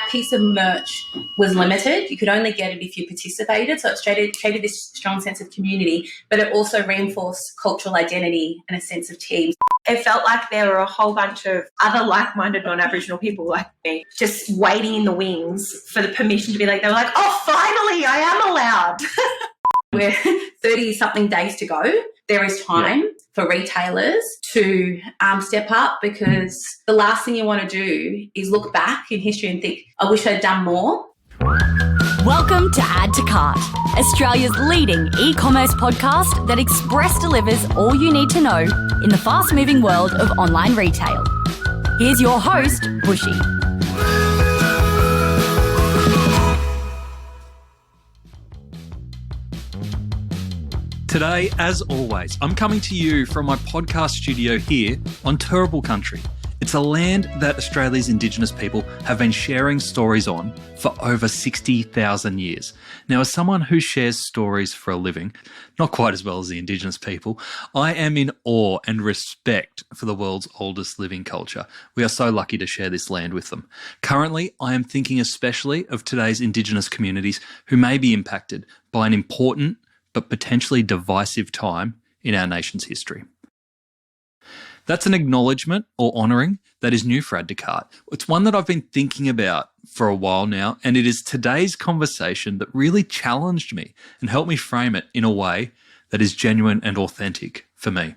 that piece of merch was limited. You could only get it if you participated. So it created this strong sense of community, but it also reinforced cultural identity and a sense of team. It felt like there were a whole bunch of other like-minded non-Aboriginal people like me just waiting in the wings for the permission to be like, they were like, oh, finally, I am allowed. We're 30-something days to go. There is time for retailers to step up, because the last thing you want to do is look back in history and think, I wish I'd done more. Welcome to Add to Cart, Australia's leading e-commerce podcast that express delivers all you need to know in the fast-moving world of online retail. Here's your host, Bushy. Today, as always, I'm coming to you from my podcast studio here on Turrbal Country. It's a land that Australia's Indigenous people have been sharing stories on for over 60,000 years. Now, as someone who shares stories for a living, not quite as well as the Indigenous people, I am in awe and respect for the world's oldest living culture. We are so lucky to share this land with them. Currently, I am thinking especially of today's Indigenous communities who may be impacted by an important but potentially divisive time in our nation's history. That's an acknowledgement or honouring that is new for Add to Cart. It's one that I've been thinking about for a while now, and it is today's conversation that really challenged me and helped me frame it in a way that is genuine and authentic for me.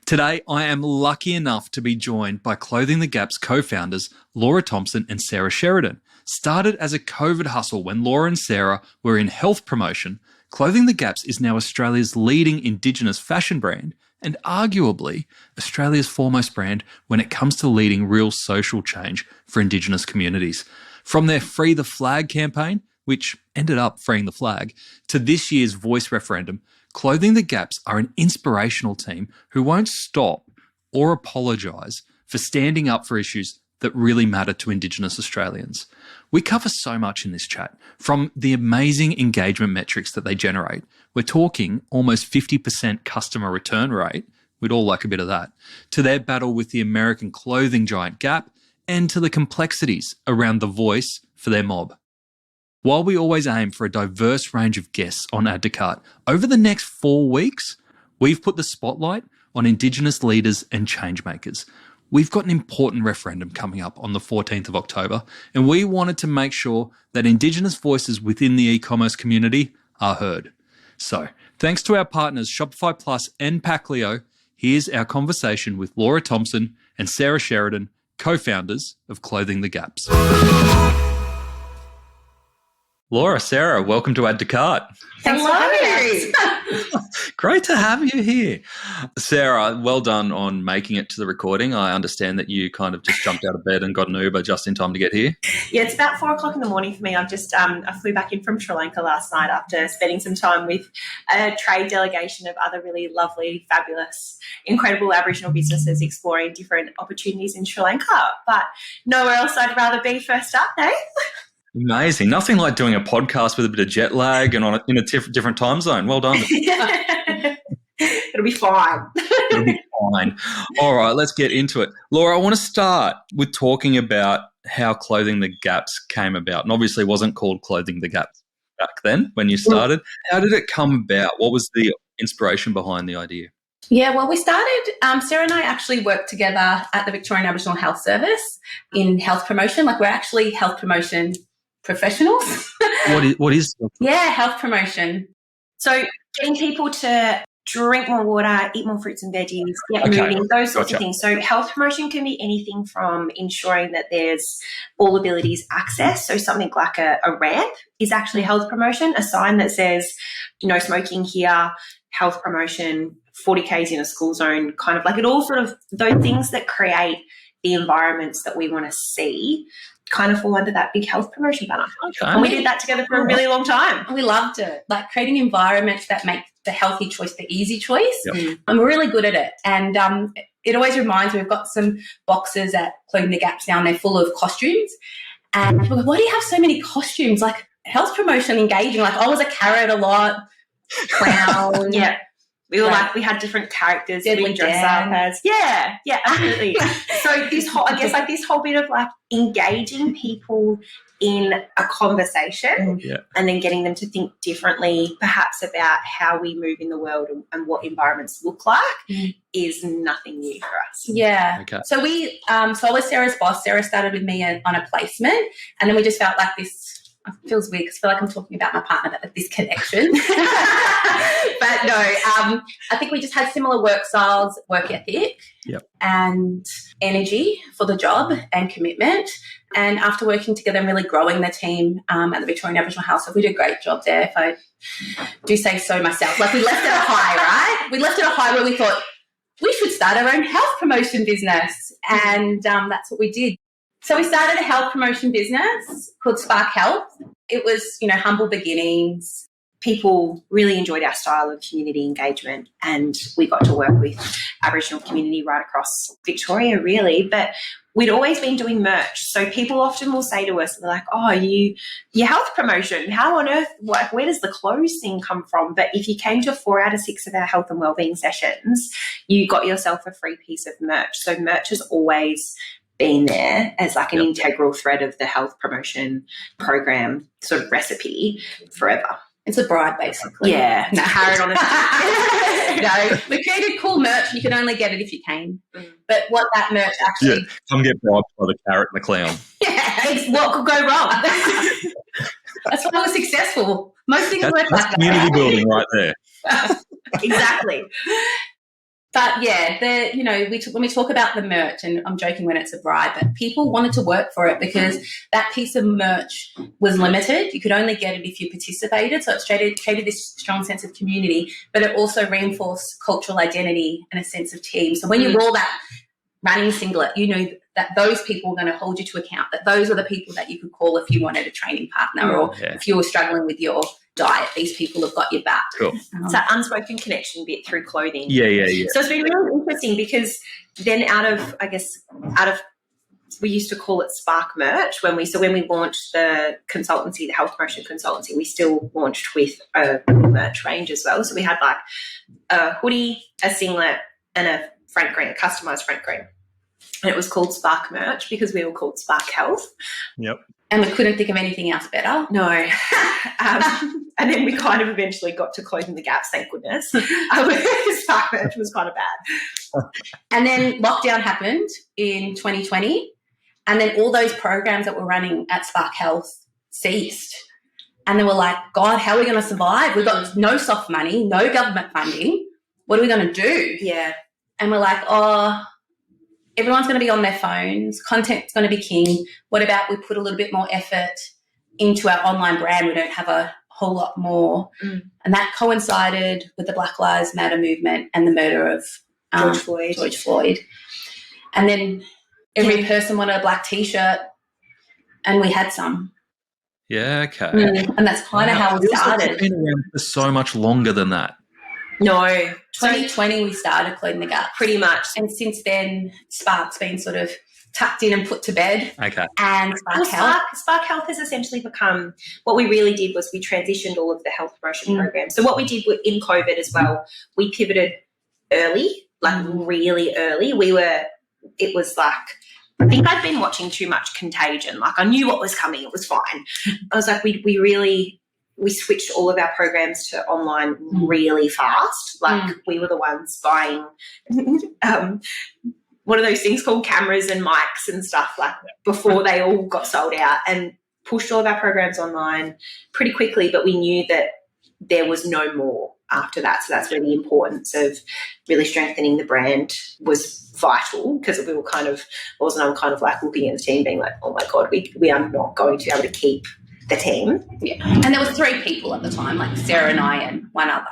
Today, I am lucky enough to be joined by Clothing the Gap's co-founders, Laura Thompson and Sarah Sheridan. Started as a COVID hustle when Laura and Sarah were in health promotion, Clothing the Gaps is now Australia's leading Indigenous fashion brand and arguably Australia's foremost brand when it comes to leading real social change for Indigenous communities. From their Free the Flag campaign, which ended up freeing the flag, to this year's Voice referendum, Clothing the Gaps are an inspirational team who won't stop or apologise for standing up for issues that really matter to Indigenous Australians. We cover so much in this chat, from the amazing engagement metrics that they generate. We're talking almost 50% customer return rate. We'd all like a bit of that. To their battle with the American clothing giant Gap, and to the complexities around the voice for their mob. While we always aim for a diverse range of guests on Add to Cart, over the next 4 weeks, we've put the spotlight on Indigenous leaders and changemakers. We've got an important referendum coming up on the 14th of October, and we wanted to make sure that Indigenous voices within the e-commerce community are heard. So, thanks to our partners Shopify Plus and Packleo, here's our conversation with Laura Thompson and Sarah Sheridan, co-founders of Clothing the Gaps. Laura, Sarah, welcome to Add to Cart. Thanks for having us. Great to have you here. Sarah, well done on making it to the recording. I understand that you kind of just jumped out of bed and got an Uber just in time to get here. Yeah, it's about 4 o'clock in the morning for me. I've just I flew back in from Sri Lanka last night after spending some time with a trade delegation of other really lovely, fabulous, incredible Aboriginal businesses exploring different opportunities in Sri Lanka. But nowhere else I'd rather be first up, eh? Amazing. Nothing like doing a podcast with a bit of jet lag and in a different time zone. Well done. It'll be fine. It'll be fine. All right, let's get into it. Laura, I want to start with talking about how Clothing the Gaps came about. And obviously it wasn't called Clothing the Gaps back then when you started. How did it come about? What was the inspiration behind the idea? Yeah, well, we started, Sarah and I actually worked together at the Victorian Aboriginal Health Service in health promotion. Like, we're actually health promotion professionals. What is? Yeah, health promotion. So getting people to drink more water, eat more fruits and veggies, get moving, those sorts of things. So health promotion can be anything from ensuring that there's all abilities access. So something like a ramp is actually health promotion, a sign that says no smoking here, health promotion, 40 Ks in a school zone, kind of like it all sort of those things that create the environments that we want to see kind of fall under that big health promotion banner. Okay. And we did that together for a really long time. We loved it, like creating environments that make the healthy choice the easy choice. Yep. And we're really good at it. And it always reminds me, we've got some boxes at Clothing the Gaps now and they're full of costumes. And people go, why do you have so many costumes? Like health promotion, engaging. Like I was a carrot a lot, clown. Yeah. We were like, we had different characters we dress up as. Yeah, absolutely. So this whole, I guess like this whole bit of like engaging people in a conversation and then getting them to think differently, perhaps about how we move in the world and what environments look like is nothing new for us. Yeah. Okay. So we, so I was Sarah's boss. Sarah started with me on a placement, and then we just felt like this. It feels weird because I feel like I'm talking about my partner, but this connection. But no, I think we just had similar work styles, work ethic, and energy for the job and commitment. And after working together and really growing the team at the Victorian Aboriginal House, we did a great job there, if I do say so myself. Like, we left at a high, right? We left at a high where we thought we should start our own health promotion business, and that's what we did. So we started a health promotion business called Spark Health. It was, humble beginnings. People really enjoyed our style of community engagement, and we got to work with Aboriginal community right across Victoria, really. But we'd always been doing merch. So people often will say to us, they're like, oh, your health promotion, how on earth, where does the clothes thing come from? But if you came to 4 out of 6 of our health and wellbeing sessions, you got yourself a free piece of merch. So merch has always been there as like an integral thread of the health promotion program sort of recipe forever. It's a bribe, basically. Yeah. No. Carrot on a stick. No, we created cool merch. You could only get it if you came. But what that merch actually... Yeah, come get bribed by the carrot and the clown. Yeah, what could go wrong? That's why we're successful. Most things work like that. Community building right there. Exactly. But yeah, when we talk about the merch, and I'm joking when it's a bribe, but people wanted to work for it because that piece of merch was limited. You could only get it if you participated. So it created this strong sense of community, but it also reinforced cultural identity and a sense of team. So when you wore that running singlet, you knew that those people were going to hold you to account, that those are the people that you could call if you wanted a training partner or if you were struggling with your diet, these people have got your back. Cool. It's that unspoken connection bit through clothing. Yeah. So it's been really interesting because then out of we used to call it Spark Merch when we launched the consultancy, the health promotion consultancy, we still launched with a merch range as well. So we had like a hoodie, a singlet, and a front green, a customized front green. And it was called Spark Merch because we were called Spark Health. Yep. And we couldn't think of anything else better. No. And then we kind of eventually got to Closing the Gaps, thank goodness. Spark Merch was kind of bad. And then lockdown happened in 2020, and then all those programs that were running at Spark Health ceased. And they were like, God, how are we going to survive? We've got no soft money, no government funding. What are we going to do? Yeah. And we're like, everyone's going to be on their phones. Content's going to be king. What about we put a little bit more effort into our online brand? We don't have a whole lot more. And that coincided with the Black Lives Matter movement and the murder of George Floyd. And then every person wanted a black T-shirt, and we had some. Yeah, okay. And that's kind of how we started. It's been around for so much longer than that. No. 2020 we started Closing the Gap. Pretty much. And since then, Spark's been sort of tucked in and put to bed. Okay. And Spark Health has essentially become, what we really did was we transitioned all of the health promotion programs. So what we did in COVID as well, we pivoted early, like really early. It was like, I think I'd been watching too much Contagion. Like I knew what was coming. It was fine. I was like, we switched all of our programs to online really fast. Like we were the ones buying what are those things called, cameras and mics and stuff, like before they all got sold out, and pushed all of our programs online pretty quickly. But we knew that there was no more after that. So that's where the importance of really strengthening the brand was vital, because we were kind of like looking at the team being like, oh my God, we are not going to be able to keep the team. Yeah. And there was 3 people at the time, like Sarah and I and one other.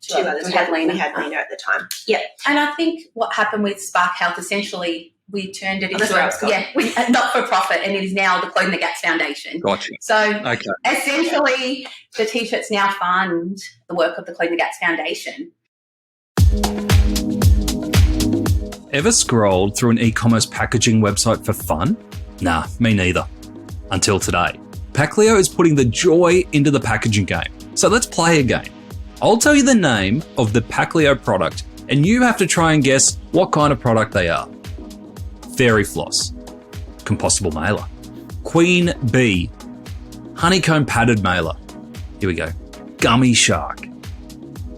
Two others. We had Lena at the time. Yeah. And I think what happened with Spark Health, essentially we turned it into a not-for-profit, and it is now the Closing the Gaps Foundation. Gotcha. So essentially the T-shirts now fund the work of the Closing the Gaps Foundation. Ever scrolled through an e-commerce packaging website for fun? Nah, me neither. Until today. Pacleo is putting the joy into the packaging game. So let's play a game. I'll tell you the name of the Pacleo product, and you have to try and guess what kind of product they are. Fairy floss, compostable mailer, Queen Bee, honeycomb padded mailer. Here we go. Gummy shark,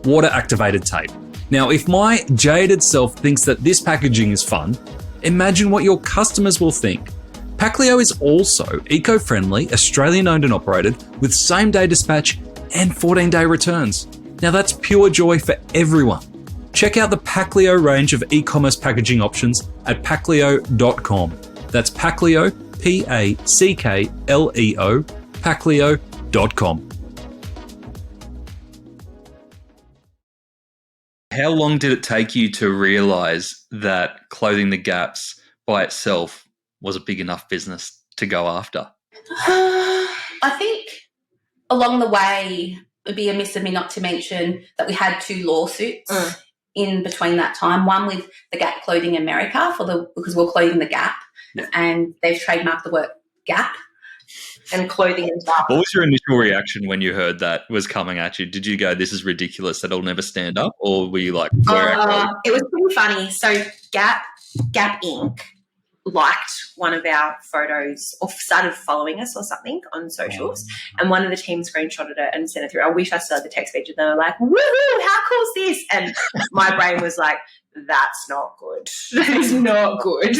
water activated tape. Now, if my jaded self thinks that this packaging is fun, imagine what your customers will think. Packleo is also eco-friendly, Australian-owned and operated, with same-day dispatch and 14-day returns. Now that's pure joy for everyone. Check out the Packleo range of e-commerce packaging options at packleo.com. That's Packleo, Packleo, Packleo.com. How long did it take you to realise that Clothing the Gaps by itself was a big enough business to go after? I think along the way, it would be amiss of me not to mention that we had 2 lawsuits in between that time. One with the Gap Clothing America because we're clothing the Gap, and they've trademarked the word Gap and clothing and stuff. What was your initial reaction when you heard that was coming at you? Did you go, "This is ridiculous, that'll never stand up," or were you like, it was pretty funny. So Gap Inc. liked one of our photos or started following us or something on socials, and one of the team screenshotted it and sent it through. I wish I still had the text feature. They were like, "Woohoo, how cool is this?" And my brain was like, "That's not good. That is not good."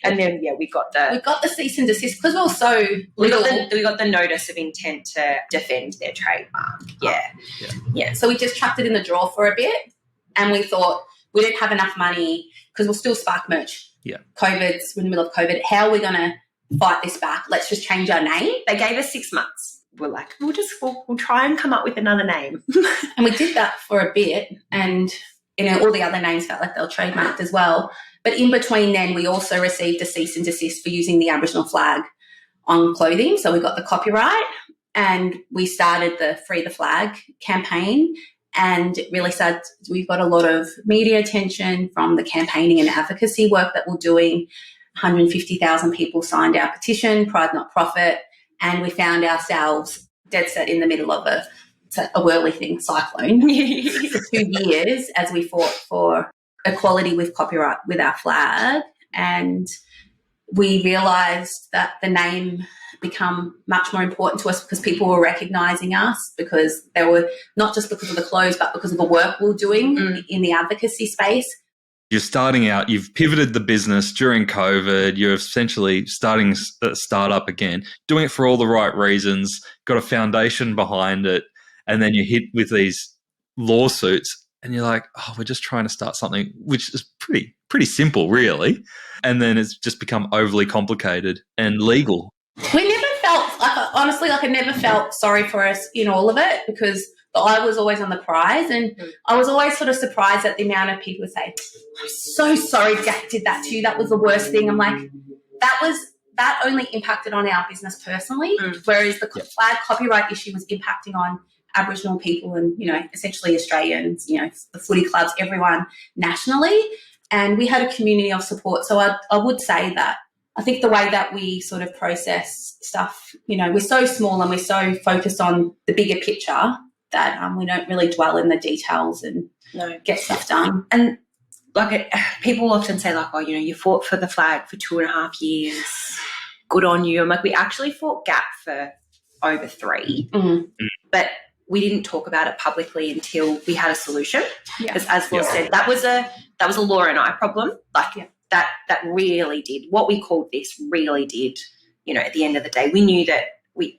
And then we got the cease and desist because we were so little. We got the notice of intent to defend their trademark. Yeah. So we just chucked it in the drawer for a bit, and we thought we didn't have enough money because we'll still spark merch. Yeah. We're in the middle of COVID. How are we going to fight this back? Let's just change our name. They gave us 6 months. We're like, we'll try and come up with another name. And we did that for a bit, and all the other names felt like they were trademarked as well. But in between then, we also received a cease and desist for using the Aboriginal flag on clothing. So we got the copyright, and we started the Free the Flag campaign. And it really started, we've got a lot of media attention from the campaigning and advocacy work that we're doing. 150,000 people signed our petition, Pride Not Profit, and we found ourselves dead set in the middle of a whirly thing, cyclone, for 2 years as we fought for equality with copyright with our flag. And we realised that the name become much more important to us because people were recognising us, because they were not just because of the clothes but because of the work we were doing in the advocacy space. You're starting out, you've pivoted the business during COVID, you're essentially starting a startup again, doing it for all the right reasons, got a foundation behind it, and then you hit with these lawsuits and you're like, oh, we're just trying to start something which is pretty simple really, and then it's just become overly complicated and legal. We never felt, honestly, I never felt sorry for us in all of it, because the eye was always on the prize, and I was always sort of surprised at the amount of people who say, "I'm so sorry Jack did that to you. That was the worst thing." I'm like, that only impacted on our business personally, whereas the flag copyright issue was impacting on Aboriginal people and, essentially Australians, the footy clubs, everyone nationally. And we had a community of support. So I would say that I think the way that we sort of process stuff, we're so small and we're so focused on the bigger picture that we don't really dwell in the details and get stuff done. And people often say oh, you fought for the flag for 2.5 years. Good on you. I'm like, we actually fought Gap for over 3, but we didn't talk about it publicly until we had a solution. Because as Will said, that was a Laura and I problem. That really did, what we called this really did, at the end of the day, we knew that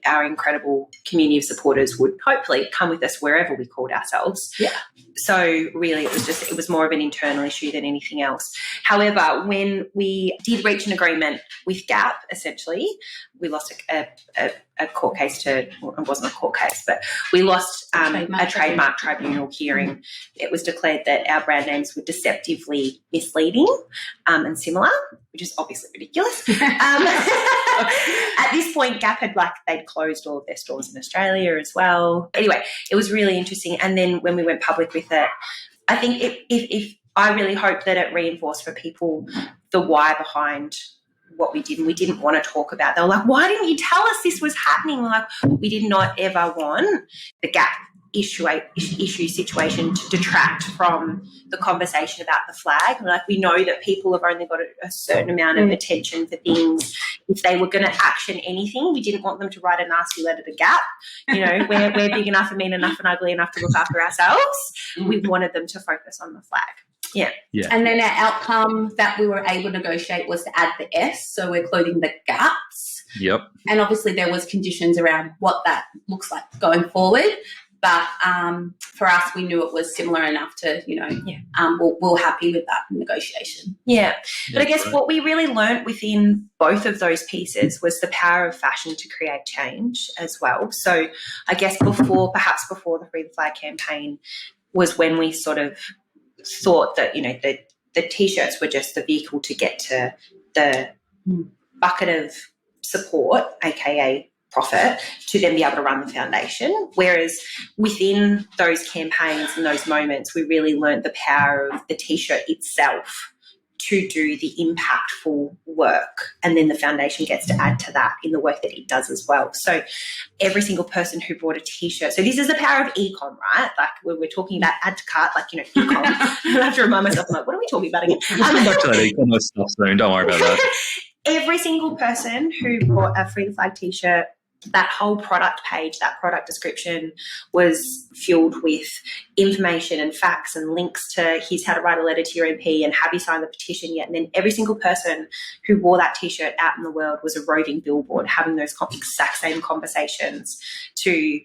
our incredible community of supporters would hopefully come with us wherever we called ourselves. So really it was more of an internal issue than anything else. However, when we did reach an agreement with Gap, essentially, we lost a court case it wasn't a court case, but we lost a trademark tribunal hearing. It was declared that our brand names were deceptively misleading and similar, which is obviously ridiculous. At this point, Gap they'd closed all of their stores in Australia as well. Anyway, it was really interesting. And then when we went public with it, I think if I really hope that it reinforced for people the why behind what we did, and we didn't want to talk about. They were like, "Why didn't you tell us this was happening?" We're like, we did not ever want the Gap issue situation to detract from the conversation about the flag. We know that people have only got a certain amount of attention for things if they were going to action anything, we didn't want them to write a nasty letter to Gap. We're big enough and mean enough and ugly enough to look after ourselves. We wanted them to focus on the flag. Yeah. And then our outcome that we were able to negotiate was to add the S, so we're including the gaps. Yep. And obviously there was conditions around what that looks like going forward. But for us, we knew it was similar enough to, we're happy with that negotiation. Yeah. But I guess what we really learnt within both of those pieces was the power of fashion to create change as well. So I guess before the Free the Flag campaign was when we sort of thought that, the T-shirts were just the vehicle to get to the bucket of support, aka profit, to then be able to run the foundation. Whereas within those campaigns and those moments, we really learned the power of the T-shirt itself to do the impactful work, and then the foundation gets to add to that in the work that it does as well. So every single person who bought a T-shirt, so this is the power of ecom, right? Like when we're talking about add to cart, ecom. I have to remind myself, I'm like, what are we talking about again? We'll come back to that ecommerce stuff soon. Don't worry about that. Every single person who bought a Free the Flag T-shirt, that whole product page, that product description was filled with information and facts and links to here's how to write a letter to your MP and have you signed the petition yet? And then every single person who wore that T-shirt out in the world was a roving billboard having those exact same conversations to,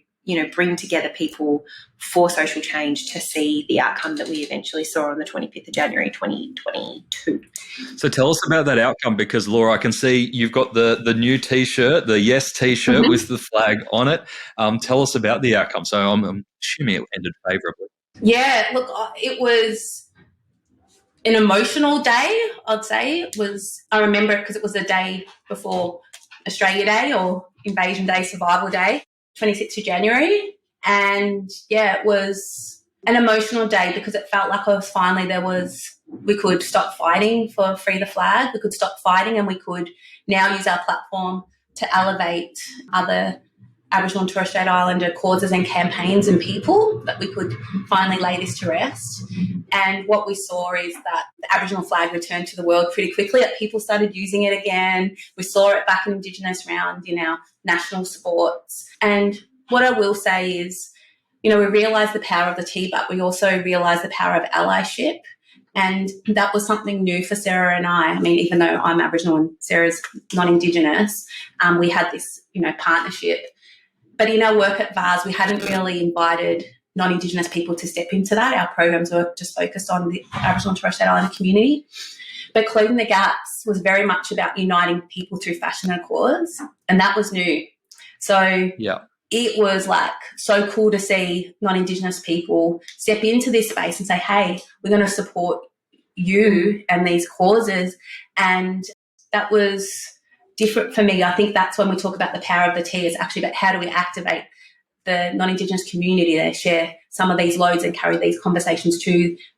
bring together people for social change to see the outcome that we eventually saw on the 25th of January 2022. So tell us about that outcome, because Laura, I can see you've got the new T-shirt, the Yes T-shirt with the flag on it. Tell us about the outcome. So I'm assuming it ended favourably. Yeah, look, it was an emotional day, I'd say. I remember it because it was the day before Australia Day or Invasion Day, Survival Day, 26th of January. And, it was an emotional day because it felt like we could stop fighting for Free the Flag. We could stop fighting and we could now use our platform to elevate other Aboriginal and Torres Strait Islander causes and campaigns and people, that we could finally lay this to rest. And what we saw is that the Aboriginal flag returned to the world pretty quickly, that people started using it again. We saw it back in Indigenous round in our national sports. And what I will say is, we realised the power of the T, but we also realised the power of allyship. And that was something new for Sarah and I. I mean, even though I'm Aboriginal and Sarah's non-Indigenous, we had this, partnership. But in our work at VARS, we hadn't really invited non-Indigenous people to step into that. Our programs were just focused on the Aboriginal and Torres Strait Islander community. But Closing the Gaps was very much about uniting people through fashion and cause, and that was new. So it was so cool to see non-Indigenous people step into this space and say, hey, we're going to support you and these causes. And that was different for me. I think that's when we talk about the power of the T, is actually about how do we activate the non-Indigenous community to share some of these loads and carry these conversations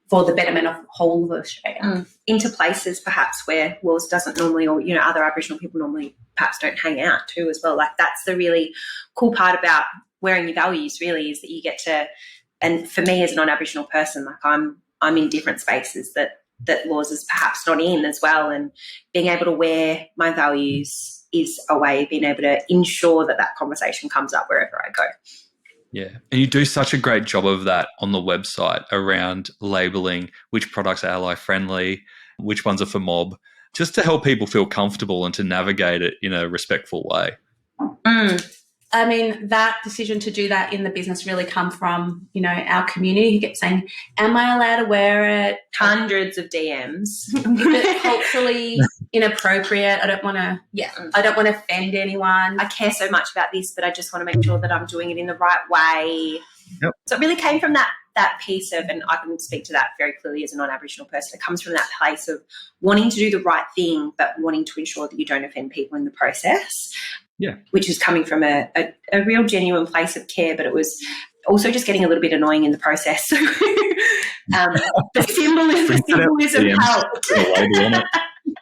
for the betterment of the whole of Australia. Into places perhaps where Wales doesn't normally, or, other Aboriginal people normally perhaps don't hang out too as well. That's the really cool part about wearing your values, really, is that you get to, and for me as a non-Aboriginal person, I'm in different spaces that Laws is perhaps not in as well, and being able to wear my values is a way of being able to ensure that conversation comes up wherever I go. Yeah, and you do such a great job of that on the website around labelling which products are ally-friendly, which ones are for mob, just to help people feel comfortable and to navigate it in a respectful way. I mean, that decision to do that in the business really come from, our community who kept saying, am I allowed to wear it? Hundreds of DMs. Is it culturally inappropriate? I don't want to offend anyone. I care so much about this, but I just want to make sure that I'm doing it in the right way. Yep. So it really came from that piece of, and I can speak to that very clearly as a non-Aboriginal person, it comes from that place of wanting to do the right thing, but wanting to ensure that you don't offend people in the process. Yeah. Which is coming from a real genuine place of care, but it was also just getting a little bit annoying in the process. The symbolism helped.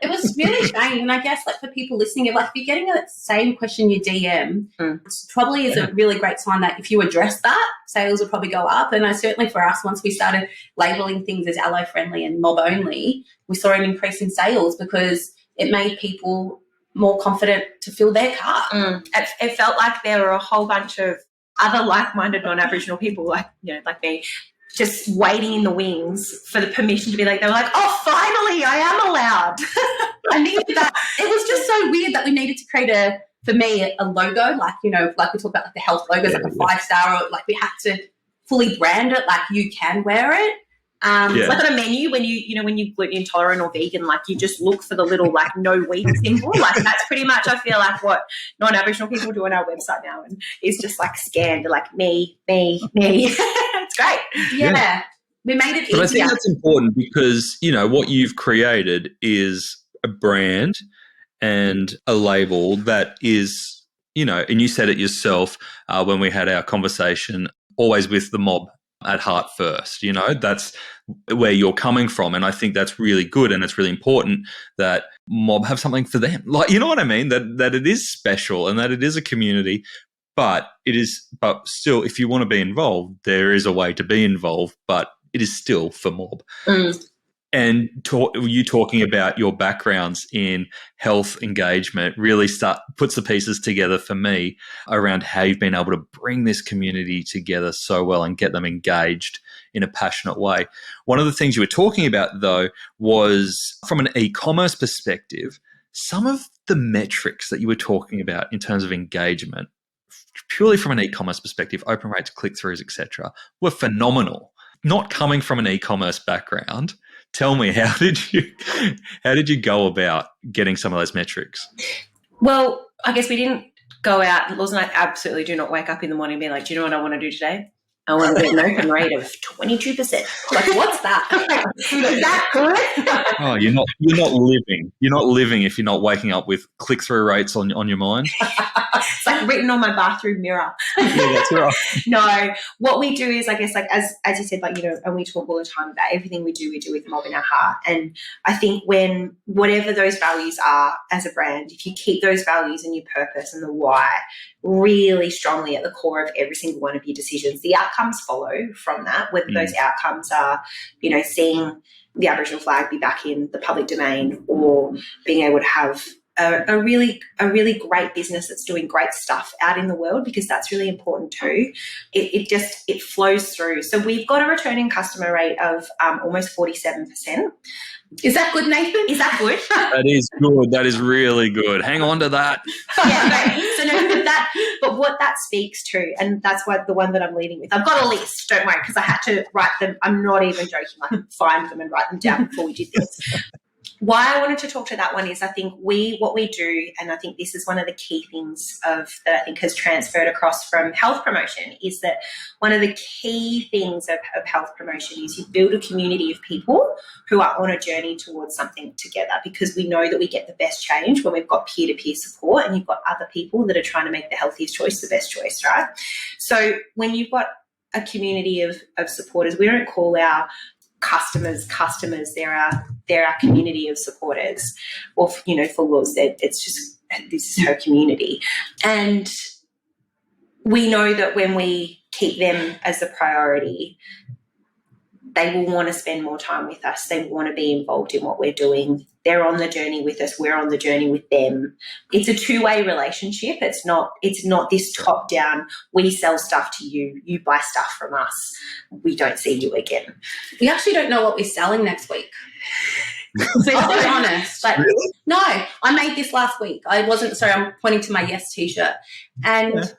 It was really strange, and I guess for people listening, if you're getting that same question you DM, it probably is a really great sign that if you address that, sales will probably go up. And certainly for us, once we started labelling things as ally friendly and mob only, we saw an increase in sales because it made people more confident to fill their car. It felt like there were a whole bunch of other like-minded non-Aboriginal people like me, just waiting in the wings for the permission to be like, they were like, oh, finally, I am allowed. I needed that. It was just so weird that we needed to create a logo, like we talk about like the health logos, like a 5-star, or like we had to fully brand it, like you can wear it. It's like on a menu when you gluten intolerant or vegan, like you just look for the little like no wheat symbol. Like that's pretty much, I feel like, what non-Aboriginal people do on our website now, and it's just like scanned like me. It's great. Yeah. We made it easier. But I think that's important because, what you've created is a brand and a label that is, and you said it yourself when we had our conversation, always with the mob at heart first. That's where you're coming from, and I think that's really good, and it's really important that mob have something for them. Like, you know what I mean? That it is special and that it is a community, but still, if you want to be involved, there is a way to be involved, but it is still for mob. And you talking about your backgrounds in health engagement really puts the pieces together for me around how you've been able to bring this community together so well and get them engaged in a passionate way. One of the things you were talking about, though, was from an e-commerce perspective, some of the metrics that you were talking about in terms of engagement, purely from an e-commerce perspective, open rates, click-throughs, etc., were phenomenal. Not coming from an e-commerce background, tell me, how did you go about getting some of those metrics? Well, I guess we didn't go out. Laws and I absolutely do not wake up in the morning and be like, do you know what I want to do today? I want to get an open rate of 22%. Like, what's that? Is that good? Oh, you're not living. You're not living if you're not waking up with click-through rates on your mind. It's like written on my bathroom mirror. Yeah, that's right. No, what we do is, I guess, like as you said, like, and we talk all the time about everything we do with mob in our heart. And I think when whatever those values are as a brand, if you keep those values and your purpose and the why really strongly at the core of every single one of your decisions, the outcomes follow from that, whether those outcomes are, seeing the Aboriginal flag be back in the public domain, or being able to have a really great business that's doing great stuff out in the world, because that's really important too. It flows through. So we've got a returning customer rate of almost 47%. Is that good, Nathan? Is that good? That is good. That is really good. Hang on to that. But what that speaks to, and that's why the one that I'm leading with, I've got a list, don't worry, because I had to write them. I'm not even joking. I could find them and write them down before we did this. Why I wanted to talk to that one is I think what we do, and I think this is one of the key things that I think has transferred across from health promotion, is that one of the key things of health promotion is you build a community of people who are on a journey towards something together, because we know that we get the best change when we've got peer-to-peer support and you've got other people that are trying to make the healthiest choice the best choice, right? So when you've got a community of supporters, we don't call our customers, they're our community of supporters, or for Laws, it's just, this is her community. And we know that when we keep them as a priority, they will want to spend more time with us. They want to be involved in what we're doing. They're on the journey with us. We're on the journey with them. It's a two-way relationship. It's not this top-down, we sell stuff to you, you buy stuff from us, we don't see you again. We actually don't know what we're selling next week. To be honest. Like, really? No, I made this last week. I'm pointing to my Yes T-shirt. And,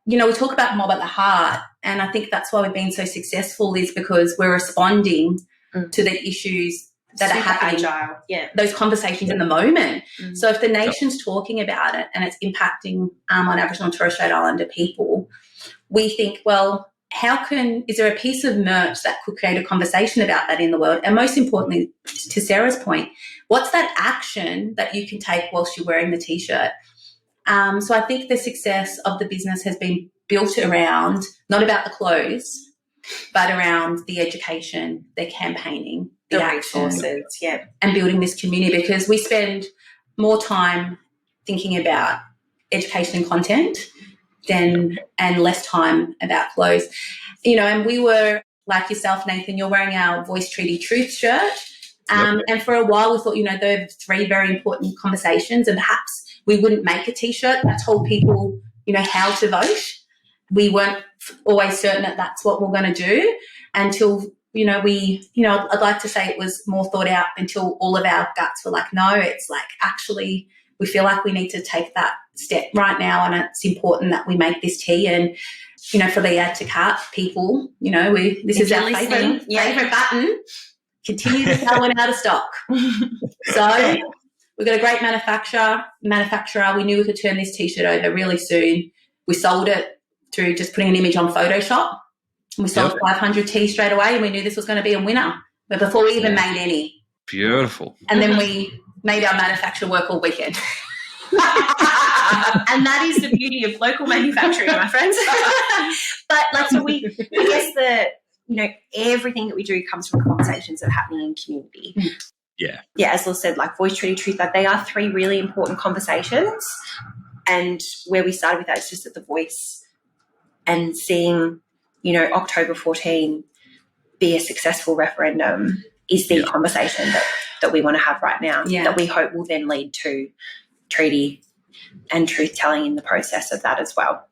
we talk about mob at the heart, and I think that's why we've been so successful, is because we're responding to the issues that are happening, agile. Those conversations in the moment. So if the nation's talking about it and it's impacting on Aboriginal and Torres Strait Islander people, we think, well, is there a piece of merch that could create a conversation about that in the world? And most importantly, to Sarah's point, what's that action that you can take whilst you're wearing the T-shirt? So I think the success of the business has been built around, not about the clothes, but around the education, the campaigning, the resources, and building this community, because we spend more time thinking about education and content and less time about clothes. And we were, like yourself, Nathan, you're wearing our Voice Treaty Truth shirt. And for a while we thought, there are three very important conversations, and perhaps we wouldn't make a T-shirt that told people, how to vote. We weren't always certain that that's what we're going to do until, I'd like to say it was more thought out until all of our guts were like, no, it's like actually we feel like we need to take that step right now, and it's important that we make this tea. And, for the Add to Cart people, this is our favourite button. Continue to sell when out of stock. So we've got a great manufacturer. We knew we could turn this T-shirt over really soon. We sold it through just putting an image on Photoshop. And we sold 500 teas straight away, and we knew this was going to be a winner. But before we even made any. Beautiful. And then we made our manufacturer work all weekend. And that is the beauty of local manufacturing, my friends. But I guess everything that we do comes from conversations that are happening in community. Yeah. Yeah, as Laura said, voice, treaty, truth, they are three really important conversations. And where we started with that is just at the voice, and seeing, October 14 be a successful referendum is the conversation that we want to have right now, that we hope will then lead to treaty and truth-telling in the process of that as well.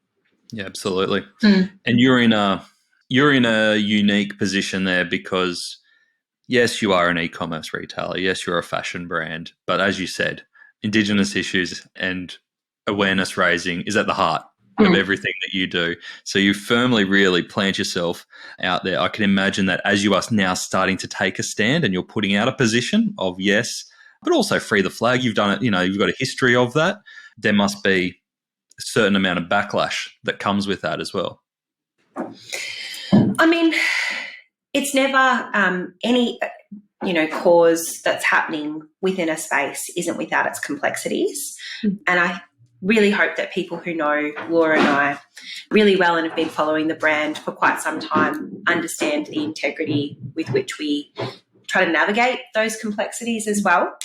Yeah, absolutely. And you're in a unique position there because, yes, you are an e-commerce retailer. Yes, you're a fashion brand. But as you said, Indigenous issues and awareness raising is at the heart of everything that you do. So you firmly really plant yourself out there. I can imagine that as you are now starting to take a stand and you're putting out a position of yes, but also free the flag. You've done it, you've got a history of that. There must be a certain amount of backlash that comes with that as well. I mean, it's never any, cause that's happening within a space isn't without its complexities. And I really hope that people who know Laura and I really well and have been following the brand for quite some time understand the integrity with which we try to navigate those complexities as well.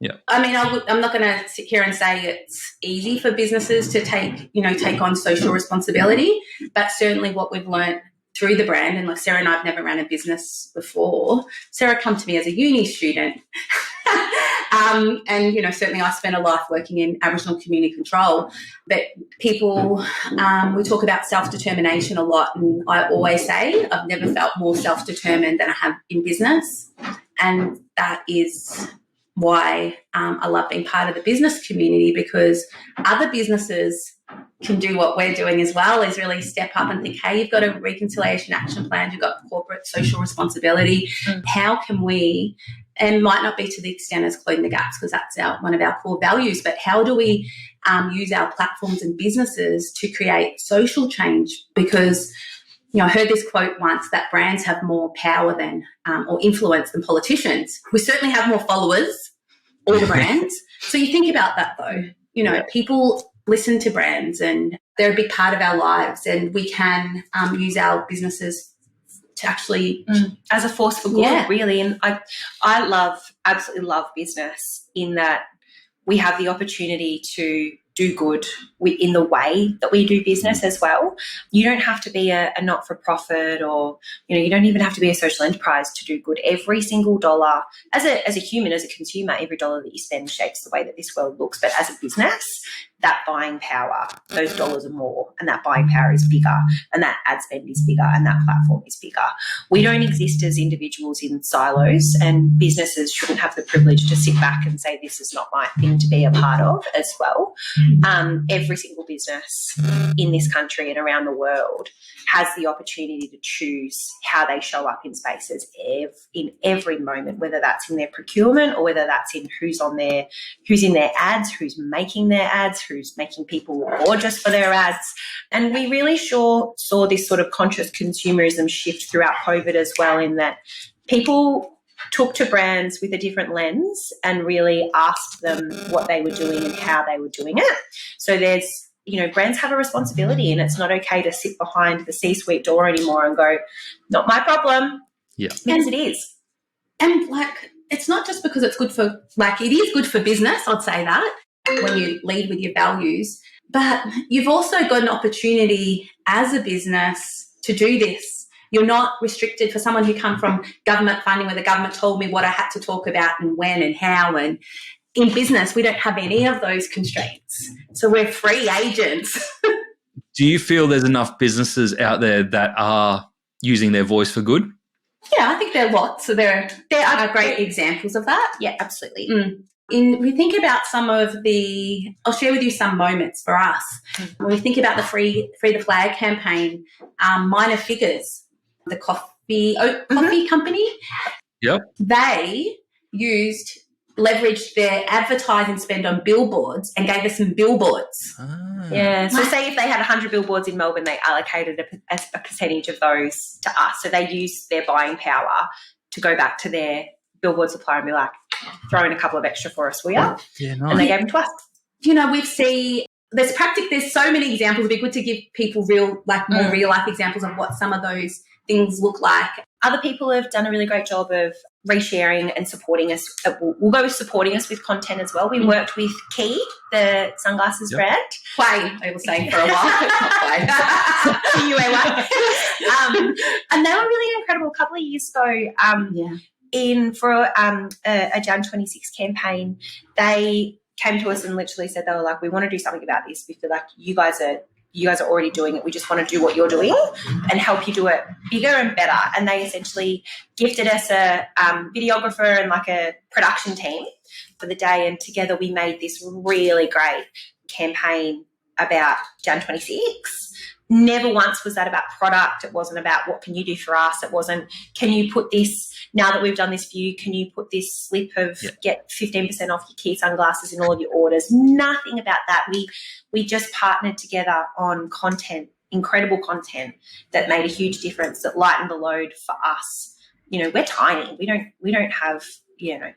Yeah. I mean, I'm not going to sit here and say it's easy for businesses to take on social responsibility, but certainly what we've learned through the brand, and Sarah and I have never ran a business before. Sarah come to me as a uni student. And, certainly I spent a life working in Aboriginal community control, but people, we talk about self-determination a lot, and I always say I've never felt more self-determined than I have in business, and that is why I love being part of the business community, because other businesses can do what we're doing as well, is really step up and think, hey, you've got a reconciliation action plan, you've got corporate social responsibility. How can we, and might not be to the extent as Closing the Gaps, because that's one of our core values, but how do we use our platforms and businesses to create social change? Because I heard this quote once that brands have more power than or influence than politicians. We certainly have more followers, all the brands. So you think about that though. People listen to brands and they're a big part of our lives, and we can use our businesses to actually as a force for good, really. And I absolutely love business in that we have the opportunity to do good in the way that we do business as well. You don't have to be a not-for-profit, or you don't even have to be a social enterprise to do good. Every single dollar, as a human, as a consumer, every dollar that you spend shapes the way that this world looks. But as a business, that buying power, those dollars are more, and that buying power is bigger, and that ad spend is bigger, and that platform is bigger. We don't exist as individuals in silos, and businesses shouldn't have the privilege to sit back and say, this is not my thing to be a part of as well. Every single business in this country and around the world has the opportunity to choose how they show up in spaces in every moment, whether that's in their procurement or whether that's in who's in their ads, who's making their ads, who's making people gorgeous for their ads. And we really saw this sort of conscious consumerism shift throughout COVID as well, in that people took to brands with a different lens and really asked them what they were doing and how they were doing it. So there's, brands have a responsibility, and it's not okay to sit behind the C-suite door anymore and go, not my problem. Yeah. Because it is. And it's not just because it's good for, it is good for business, I'd say that, when you lead with your values, but you've also got an opportunity as a business to do this. You're not restricted. For someone who come from government funding, where the government told me what I had to talk about and when and how, and in business, we don't have any of those constraints. So we're free agents. Do you feel there's enough businesses out there that are using their voice for good? Yeah, I think there are lots. So there are great examples of that. Yeah, absolutely. We think about I'll share with you some moments for us. When we think about the Free the Flag campaign, Minor Figures, the coffee company, Yep. they leveraged their advertising spend on billboards and gave us some billboards. Yeah. So say if they had 100 billboards in Melbourne, they allocated a percentage of those to us. So they used their buying power to go back to their billboard supplier and be like, throw in a couple of extra for us, will you? Yeah, nice. And they gave them to us. We see there's so many examples. It'd be good to give people more real life examples of what some of those things look like. Other people have done a really great job of resharing and supporting us. We'll go with supporting us with content as well. We worked with Key, the sunglasses brand. Play, I will say, for a while. Not play. And they were really incredible. A couple of years ago, for a Jan 26 campaign, they came to us and literally said, they were like, we want to do something about this. We feel like you guys are already doing it. We just want to do what you're doing and help you do it bigger and better. And they essentially gifted us a videographer and like a production team for the day. And together we made this really great campaign about Jan 26. Never once was that about product. It wasn't about what can you do for us. It wasn't, can you put this, now that we've done this for you, can you put this slip of get 15% off your Key sunglasses in all of your orders? Nothing about that. We just partnered together on content, incredible content that made a huge difference, that lightened the load for us. We're tiny. We don't have,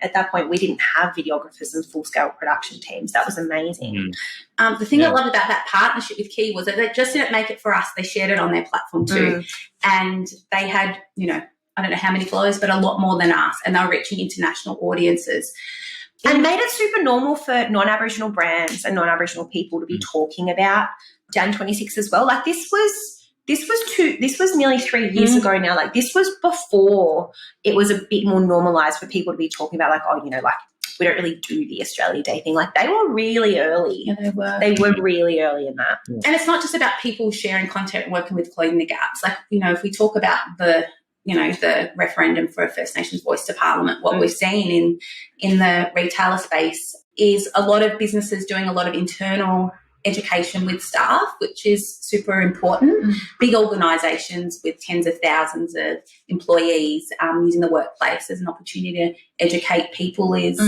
at that point we didn't have videographers and full-scale production teams. That was amazing. The thing I love about that partnership with Key was that they just didn't make it for us. They shared it on their platform too. And they had, I don't know how many followers, but a lot more than us. And they were reaching international audiences. And made it super normal for non-Aboriginal brands and non-Aboriginal people to be talking about Jan 26 as well. Like this was nearly 3 years ago now. Like this was before it was a bit more normalised for people to be talking about we don't really do the Australia Day thing. Like they were really early. Yeah, they were. They were really early in that. Yeah. And it's not just about people sharing content and working with Closing the Gaps. Like, if we talk about the referendum for a First Nations voice to Parliament, what we've seen in the retailer space is a lot of businesses doing a lot of internal education with staff, which is super important. Big organisations with tens of thousands of employees using the workplace as an opportunity to educate people is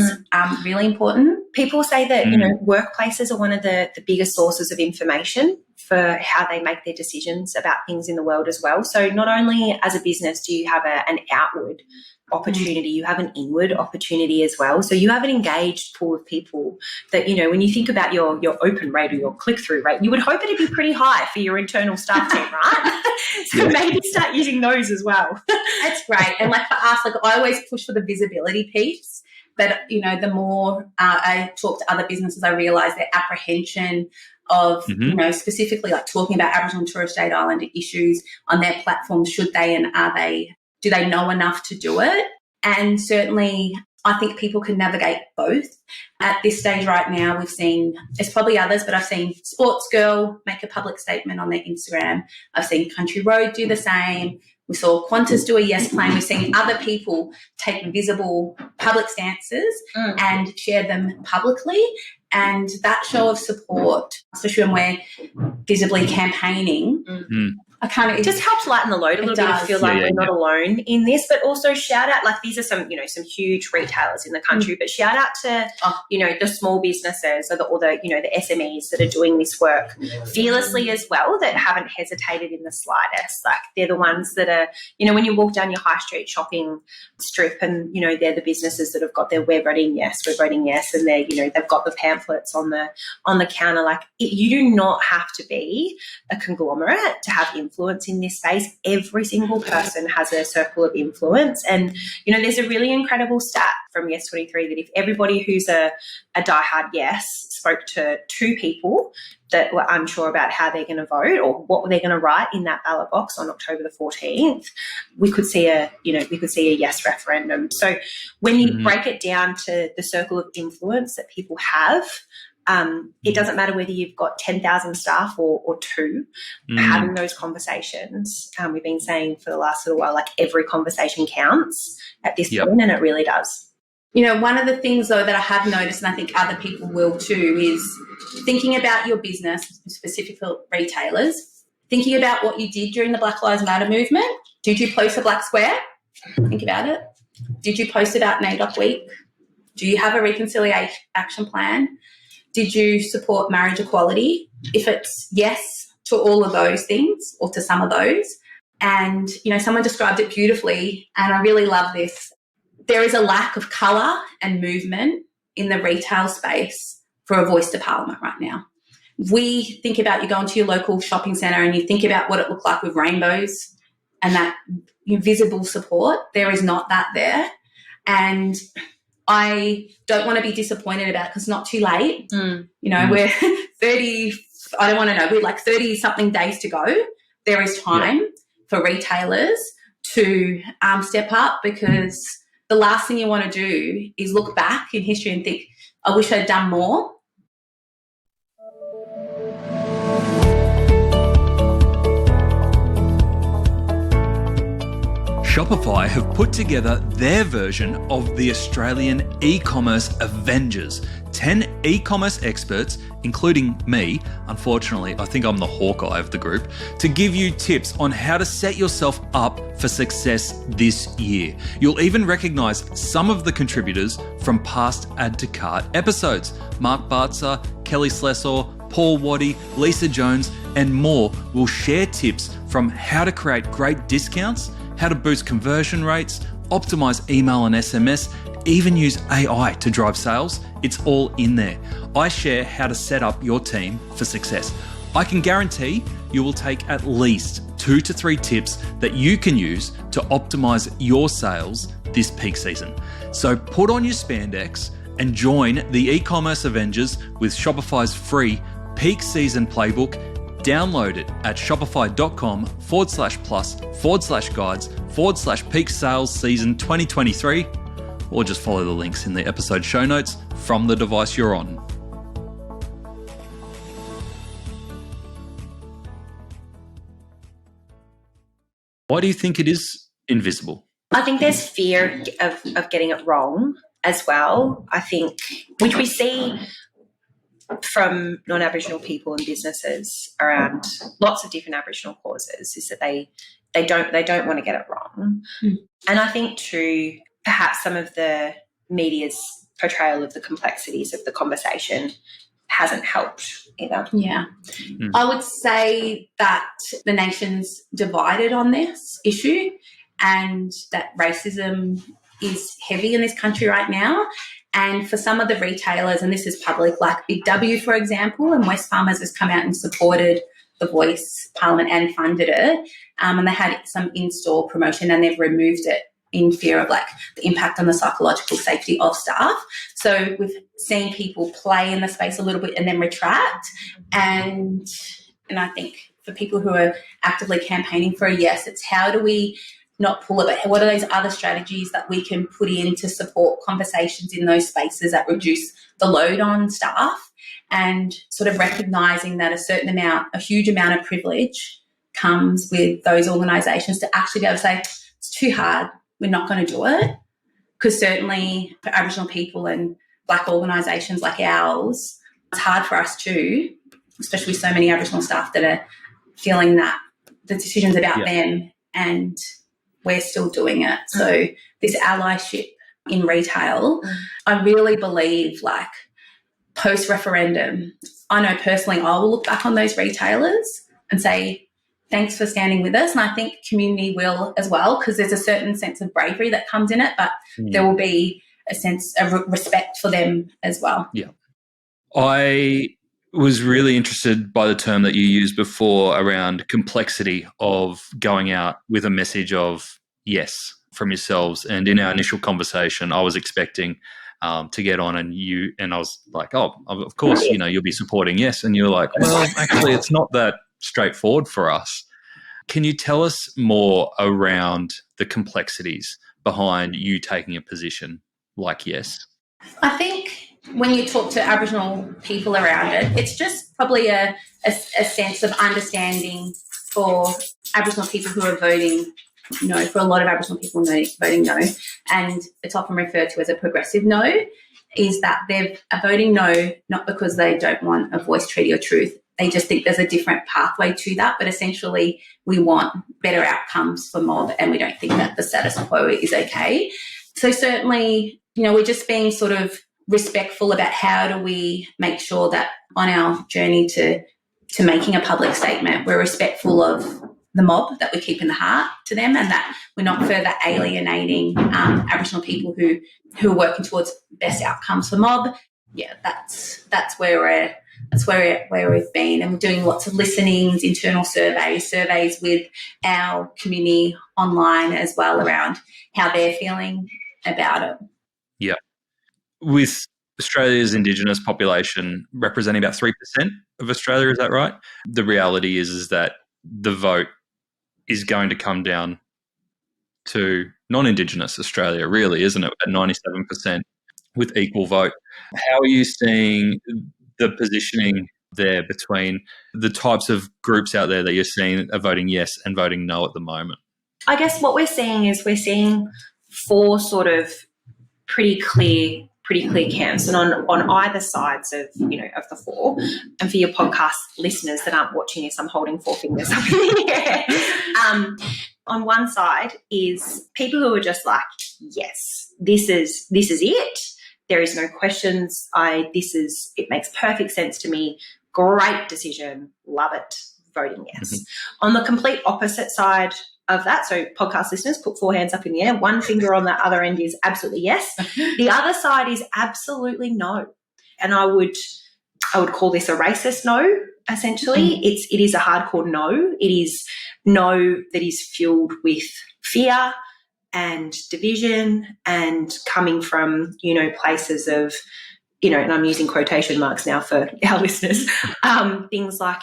really important. People say that workplaces are one of the biggest sources of information for how they make their decisions about things in the world as well. So not only as a business do you have an outward opportunity, you have an inward opportunity as well. So you have an engaged pool of people that, when you think about your open rate or your click-through rate, you would hope it'd be pretty high for your internal staff team, right? So maybe start using those as well. That's great. And for us, I always push for the visibility piece. But, the more I talk to other businesses, I realise their apprehension of, specifically talking about Aboriginal and Torres Strait Islander issues on their platforms. Should they and do they know enough to do it? And certainly I think people can navigate both. At this stage right now, we've seen, there's probably others, but I've seen Sports Girl make a public statement on their Instagram. I've seen Country Road do the same. We saw Qantas do a yes plan. We've seen other people take visible public stances and share them publicly. And that show of support, especially when we're visibly campaigning, It just helps lighten the load a little bit and feel like we're not alone in this, but also shout out, these are some huge retailers in the country, but shout out to, the small businesses or the SMEs that are doing this work fearlessly as well, that haven't hesitated in the slightest. Like they're the ones that are, when you walk down your high street shopping strip and, they're the businesses that have got their we're voting yes, and they've got the pamphlets on the counter. You do not have to be a conglomerate to have influence in this space. Every single person has a circle of influence. And, there's a really incredible stat from Yes23 that if everybody who's a diehard yes spoke to 2 people that were unsure about how they're going to vote or what they're going to write in that ballot box on October the 14th, we could see a yes referendum. So when you break it down to the circle of influence that people have, it doesn't matter whether you've got 10,000 staff or two, having those conversations. We've been saying for the last little while, like every conversation counts at this point, and it really does. One of the things, though, that I have noticed, and I think other people will too, is thinking about your business, specifically retailers, thinking about what you did during the Black Lives Matter movement. Did you post a black square? Think about it. Did you post about NAIDOC Week? Do you have a reconciliation action plan? Did you support marriage equality? If it's yes to all of those things or to some of those, and, someone described it beautifully, and I really love this. There is a lack of colour and movement in the retail space for a voice to parliament right now. We think about you going to your local shopping centre and you think about what it looked like with rainbows and that visible support. There is not that there. And I don't want to be disappointed about it because it's not too late. We're 30, I don't want to know, we're like 30-something days to go. There is time for retailers to step up, because the last thing you want to do is look back in history and think, I wish I'd done more. Shopify have put together their version of the Australian e-commerce Avengers. 10 e-commerce experts, including me, unfortunately, I think I'm the Hawkeye of the group, to give you tips on how to set yourself up for success this year. You'll even recognise some of the contributors from past Add to Cart episodes. Mark Bartzer, Kelly Slessor, Paul Waddy, Lisa Jones, and more will share tips from how to create great discounts, how to boost conversion rates, optimize email and SMS, even use AI to drive sales. It's all in there. I share how to set up your team for success. I can guarantee you will take at least 2 to 3 tips that you can use to optimize your sales this peak season. So put on your spandex and join the e-commerce Avengers with Shopify's free peak season playbook. Download it at shopify.com/plus/guides/peak sales season 2023, or just follow the links in the episode show notes from the device you're on. Why do you think it is invisible? I think there's fear of getting it wrong as well. I think, which we see from non-Aboriginal people and businesses around lots of different Aboriginal causes, is that they don't want to get it wrong. And I think too, perhaps some of the media's portrayal of the complexities of the conversation hasn't helped either. Yeah. I would say that the nation's divided on this issue, and that racism is heavy in this country right now. And for some of the retailers, and this is public, like Big W, for example, and Wesfarmers has come out and supported the Voice Parliament and funded it. And they had some in-store promotion and they've removed it in fear of like the impact on the psychological safety of staff. So we've seen people play in the space a little bit and then retract. And I think for people who are actively campaigning for a yes, it's how do we not pull it, but what are those other strategies that we can put in to support conversations in those spaces that reduce the load on staff, and sort of recognising that a huge amount of privilege comes with those organisations to actually be able to say, it's too hard, we're not going to do it. Because certainly for Aboriginal people and Black organisations like ours, it's hard for us too, especially with so many Aboriginal staff that are feeling that the decision's about them and we're still doing it. So this allyship in retail, I really believe, like, post-referendum, I know personally I will look back on those retailers and say, thanks for standing with us. And I think community will as well, because there's a certain sense of bravery that comes in it, but there will be a sense of respect for them as well. Yeah. I was really interested by the term that you used before around complexity of going out with a message of yes from yourselves. And in our initial conversation, I was expecting to get on, and I was like, oh, of course, you'll be supporting yes. And you're like, well, actually, it's not that straightforward for us. Can you tell us more around the complexities behind you taking a position like yes? I think when you talk to Aboriginal people around it, it's just probably a sense of understanding for Aboriginal people who are voting no. For a lot of Aboriginal people voting no, and it's often referred to as a progressive no, is that they're voting no not because they don't want a voice, treaty or truth. They just think there's a different pathway to that, but essentially we want better outcomes for mob, and we don't think that the status quo is okay. So certainly, we're just being sort of respectful about how do we make sure that on our journey to making a public statement, we're respectful of the mob, that we keep in the heart to them, and that we're not further alienating Aboriginal people who are working towards best outcomes for mob. Yeah, that's where we've been, and we're doing lots of listenings, internal surveys with our community online as well around how they're feeling about it. Yeah. With Australia's Indigenous population representing about 3% of Australia, is that right? The reality is that the vote is going to come down to non-Indigenous Australia, really, isn't it? At 97% with equal vote. How are you seeing the positioning there between the types of groups out there that you're seeing are voting yes and voting no at the moment? I guess what we're seeing four sort of pretty clear camps, and on either sides of of the four. And for your podcast listeners that aren't watching this, I'm holding four fingers up in the air. On one side is people who are just like, yes, this is it. There is no questions. It makes perfect sense to me. Great decision. Love it. Voting yes. Mm-hmm. On the complete opposite side of that, so podcast listeners, put four hands up in the air. One finger on the other end is absolutely yes. The other side is absolutely no. And I would call this a racist no, essentially. Mm. It is a hardcore no. It is no that is fueled with fear and division and coming from, places of, and I'm using quotation marks now for our listeners, things like,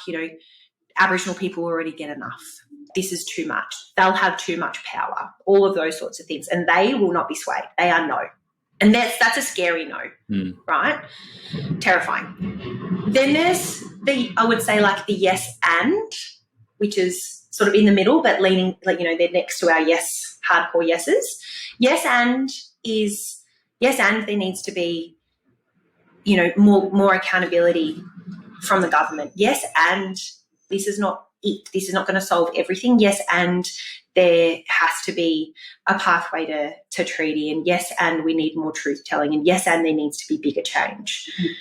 Aboriginal people already get enough. This is too much. They'll have too much power, all of those sorts of things. And they will not be swayed. They are no. And that's a scary no, right? Terrifying. Then there's I would say like the yes and, which is sort of in the middle, but leaning, they're next to our yes, hardcore yeses. Yes and there needs to be, more accountability from the government. Yes and this is not it. This is not going to solve everything. Yes, and there has to be a pathway to treaty. And yes, and we need more truth telling. And yes, and there needs to be bigger change. Mm-hmm.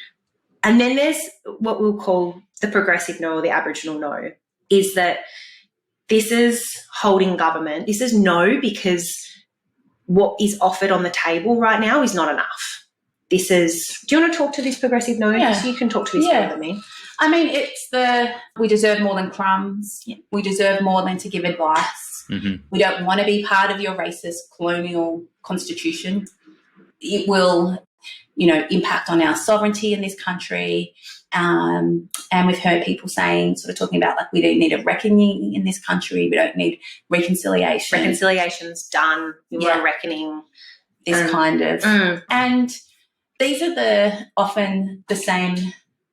And then there's what we'll call the progressive no, or the Aboriginal no, is that this is holding government. This is no because what is offered on the table right now is not enough. Do you want to talk to this progressive no? Yeah. You can talk to this better than me. I mean, it's we deserve more than crumbs. Yeah. We deserve more than to give advice. Mm-hmm. We don't want to be part of your racist colonial constitution. It will, impact on our sovereignty in this country. And we've heard people talking about like we don't need a reckoning in this country. We don't need reconciliation. Reconciliation's done. We want a reckoning. This kind of. And these are often the same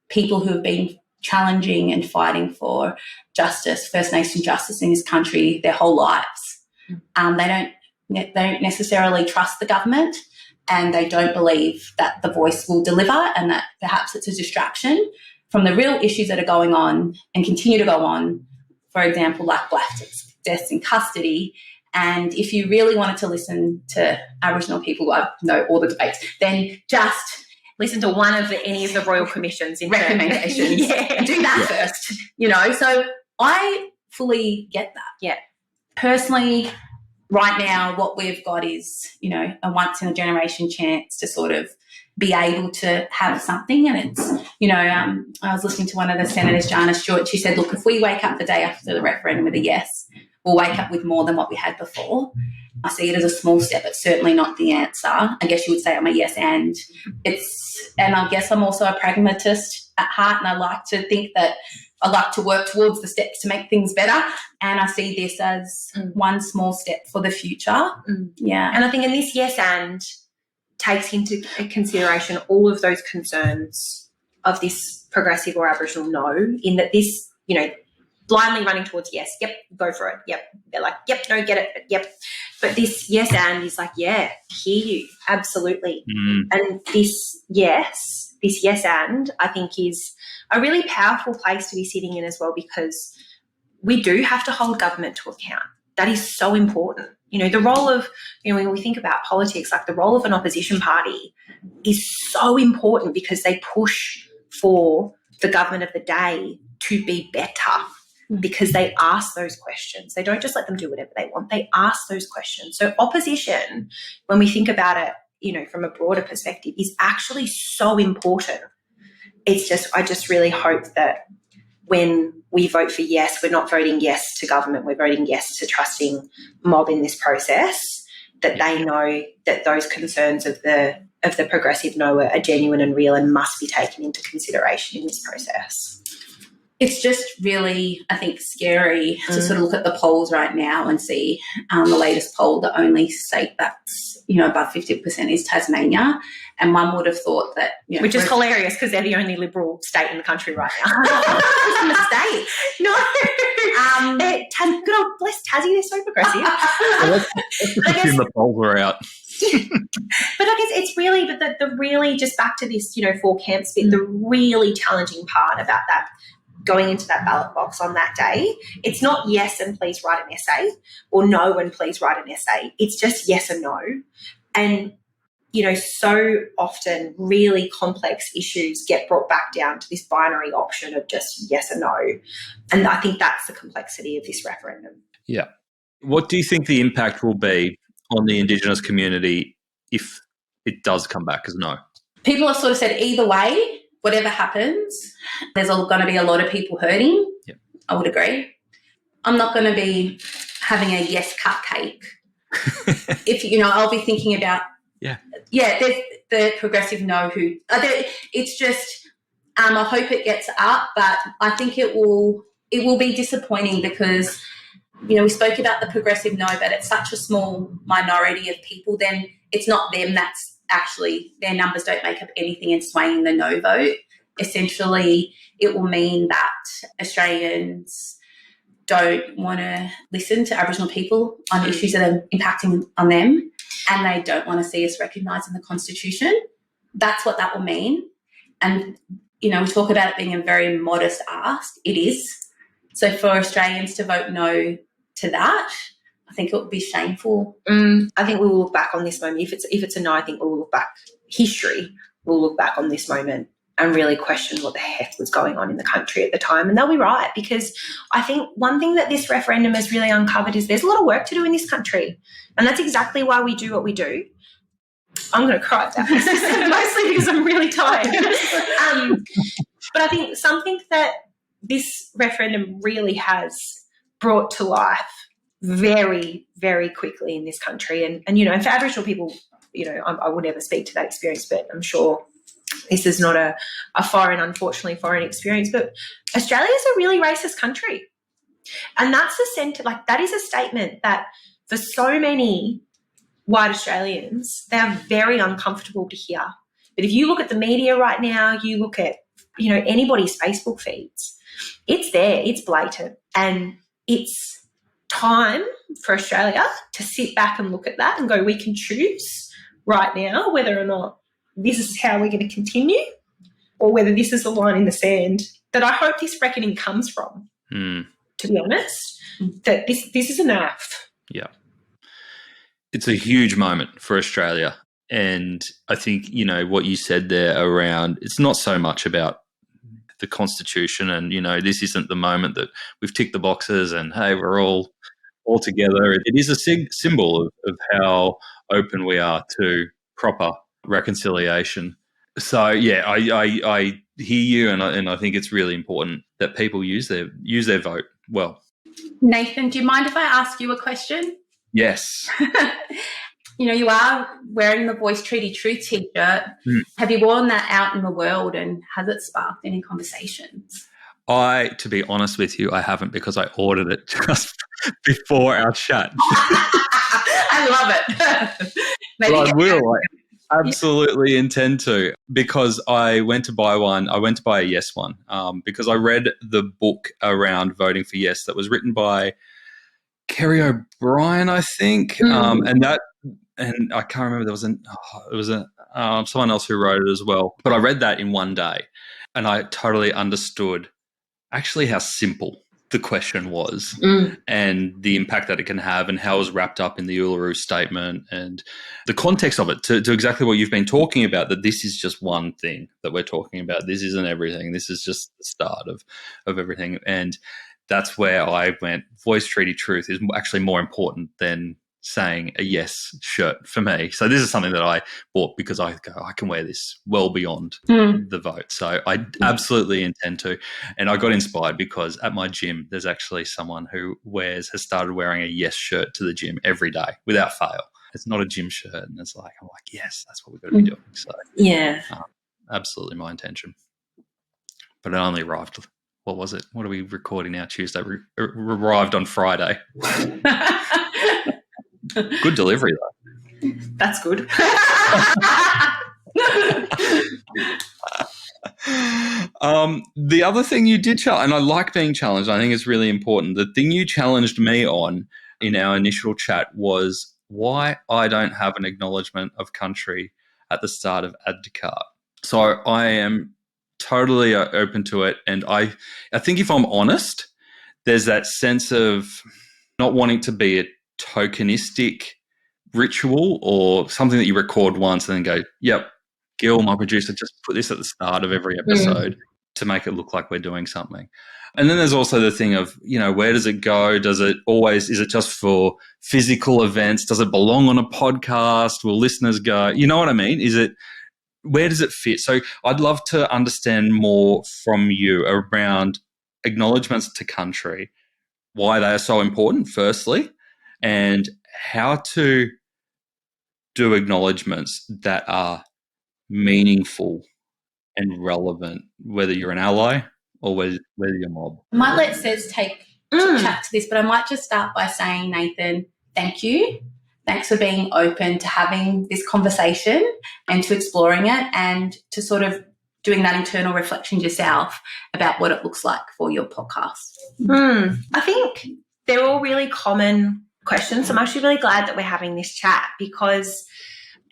people who have been challenging and fighting for justice, First Nation justice in this country their whole lives. They don't necessarily trust the government, and they don't believe that the voice will deliver, and that perhaps it's a distraction from the real issues that are going on and continue to go on, for example, like black deaths in custody. And if you really wanted to listen to Aboriginal people, I know all the debates, then just listen to any of the Royal Commission's recommendations. Do that first, So I fully get that. Yeah. Personally, right now, what we've got is, a once-in-a-generation chance to sort of be able to have something. And it's, I was listening to one of the senators, Jana Stewart. She said, look, if we wake up the day after the referendum with a yes, we'll wake up with more than what we had before. I see it as a small step. It's certainly not the answer. I guess you would say I'm a yes and. And I guess I'm also a pragmatist at heart, and I like to think that I like to work towards the steps to make things better, and I see this as one small step for the future. Yeah. And I think in this yes and takes into consideration all of those concerns of this progressive or Aboriginal no, in that this, blindly running towards yes, yep, go for it, yep. They're like, yep, no, get it, yep. But this yes and is like, yeah, hear you, absolutely. And this yes and I think is a really powerful place to be sitting in as well, because we do have to hold government to account. That is so important. The role of, when we think about politics, like the role of an opposition party is so important because they push for the government of the day to be better, because they ask those questions. They don't just let them do whatever they want. They ask those questions. So opposition, when we think about it, from a broader perspective, is actually so important. I just really hope that when we vote for yes, we're not voting yes to government, we're voting yes to trusting mob in this process, that they know that those concerns of the progressive no are genuine and real and must be taken into consideration in this process. It's just really, I think, scary to sort of look at the polls right now and see the latest poll, the only state that's, above 50% is Tasmania. And one would have thought that... Which is hilarious because they're the only Liberal state in the country right now. It's a mistake. No. Good old bless Tassie, they're so progressive. Let's assume the polls are out. But I guess it's really, the really, just back to this, four camps bit, the really challenging part about that, going into that ballot box on that day, it's not yes and please write an essay, or no and please write an essay. It's just yes and no. And, so often really complex issues get brought back down to this binary option of just yes and no. And I think that's the complexity of this referendum. Yeah. What do you think the impact will be on the Indigenous community if it does come back as no? People have sort of said either way, whatever happens, there's going to be a lot of people hurting. Yep. I would agree. I'm not going to be having a yes cupcake. If, I'll be thinking about, there's the progressive no who, it's just, I hope it gets up, but I think it will be disappointing because, we spoke about the progressive no, but it's such a small minority of people, then it's not them that's actually, their numbers don't make up anything in swaying the no vote. Essentially, it will mean that Australians don't want to listen to Aboriginal people on issues that are impacting on them, and they don't want to see us recognised in the Constitution. That's what that will mean. And, we talk about it being a very modest ask. It is. So for Australians to vote no to that, I think it would be shameful. I think we will look back on this moment. If it's a no, I think we'll look back. History will look back on this moment and really question what the heck was going on in the country at the time. And they'll be right, because I think one thing that this referendum has really uncovered is there's a lot of work to do in this country. And that's exactly why we do what we do. I'm going to cry at that, mostly because I'm really tired. But I think something that this referendum really has brought to life very, very quickly in this country. And and for Aboriginal people, I will never speak to that experience, but I'm sure this is not a unfortunately foreign experience, but Australia is a really racist country. And that's the centre, that is a statement that for so many white Australians, they are very uncomfortable to hear. But if you look at the media right now, you look at, anybody's Facebook feeds, it's there, it's blatant. And it's time for Australia to sit back and look at that and go, we can choose right now whether or not this is how we're going to continue, or whether this is the line in the sand that I hope this reckoning comes from, to be honest, that this is enough. Yeah. It's a huge moment for Australia. And I think, what you said there around, it's not so much about the Constitution and, this isn't the moment that we've ticked the boxes and, hey, we're all together. It is a symbol of how open we are to proper reconciliation. So, yeah, I hear you, and I think it's really important that people use their vote well. Nathan, do you mind if I ask you a question? Yes. You are wearing the Voice Treaty Truth t-shirt. Have you worn that out in the world, and has it sparked any conversations? To be honest with you, I haven't, because I ordered it just before our chat. I love it. Maybe I will. I absolutely intend to, because I went to buy one. I went to buy a Yes one because I read the book around voting for Yes that was written by Kerry O'Brien, I think, and I can't remember. It was someone else who wrote it as well. But I read that in one day, and I totally understood actually how simple the question was and the impact that it can have, and how it was wrapped up in the Uluru Statement and the context of it to exactly what you've been talking about, that this is just one thing that we're talking about. This isn't everything. This is just the start of everything. And that's where I went, Voice Treaty Truth is actually more important than saying a Yes shirt for me. So this is something that I bought because I can wear this well beyond the vote. So I absolutely intend to. And I got inspired because at my gym, there's actually someone who has started wearing a Yes shirt to the gym every day without fail. It's not a gym shirt. And I'm like, yes, that's what we've got to be doing. So yeah, absolutely my intention. But it only arrived, what was it? What are we recording now? Tuesday. Arrived on Friday. Good delivery, though. That's good. The other thing you did challenge, and I like being challenged, I think it's really important. The thing you challenged me on in our initial chat was why I don't have an acknowledgement of country at the start of Add to Cart. So I am totally open to it. And I think if I'm honest, there's that sense of not wanting to be a tokenistic ritual or something that you record once and then go, yep, Gil, my producer, just put this at the start of every episode to make it look like we're doing something. And then there's also the thing of, where does it go? Is it just for physical events? Does it belong on a podcast? Will listeners go, you know what I mean? Where does it fit? So I'd love to understand more from you around acknowledgements to country, why they are so important, firstly, and how to do acknowledgements that are meaningful and relevant, whether you're an ally or whether you're mob. I might let Cez take chat to this, but I might just start by saying, Nathan, thank you. Thanks for being open to having this conversation and to exploring it and to sort of doing that internal reflection yourself about what it looks like for your podcast. I think they're all really common questions. I'm actually really glad that we're having this chat because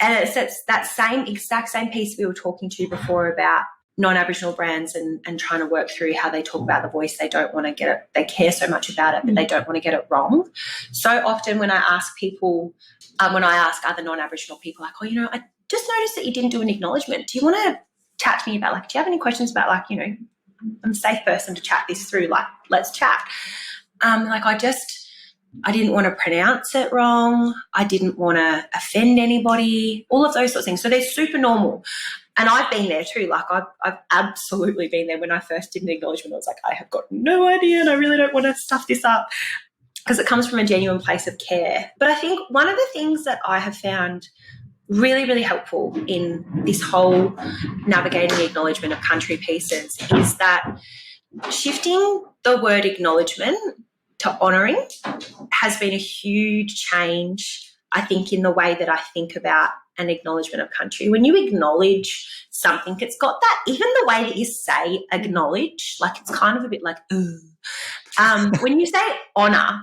it's that exact same piece we were talking to before about non-Aboriginal brands and trying to work through how they talk about the voice. They don't want to get it. They care so much about it, but they don't want to get it wrong. So often when I ask people, when I ask other non-Aboriginal people, like, I just noticed that you didn't do an acknowledgement. Do you want to chat to me about, do you have any questions about, I'm a safe person to chat this through, let's chat. I didn't want to pronounce it wrong. I didn't want to offend anybody, all of those sorts of things. So they're super normal. And I've been there too. I've absolutely been there. When I first did an acknowledgement, I was like, I have got no idea and I really don't want to stuff this up, because it comes from a genuine place of care. But I think one of the things that I have found really, really helpful in this whole navigating the acknowledgement of country pieces is that shifting the word acknowledgement to honouring has been a huge change, I think, in the way that I think about an acknowledgement of country. When you acknowledge something, it's got that, even the way that you say acknowledge, it's kind of a bit like, ooh. When you say honour,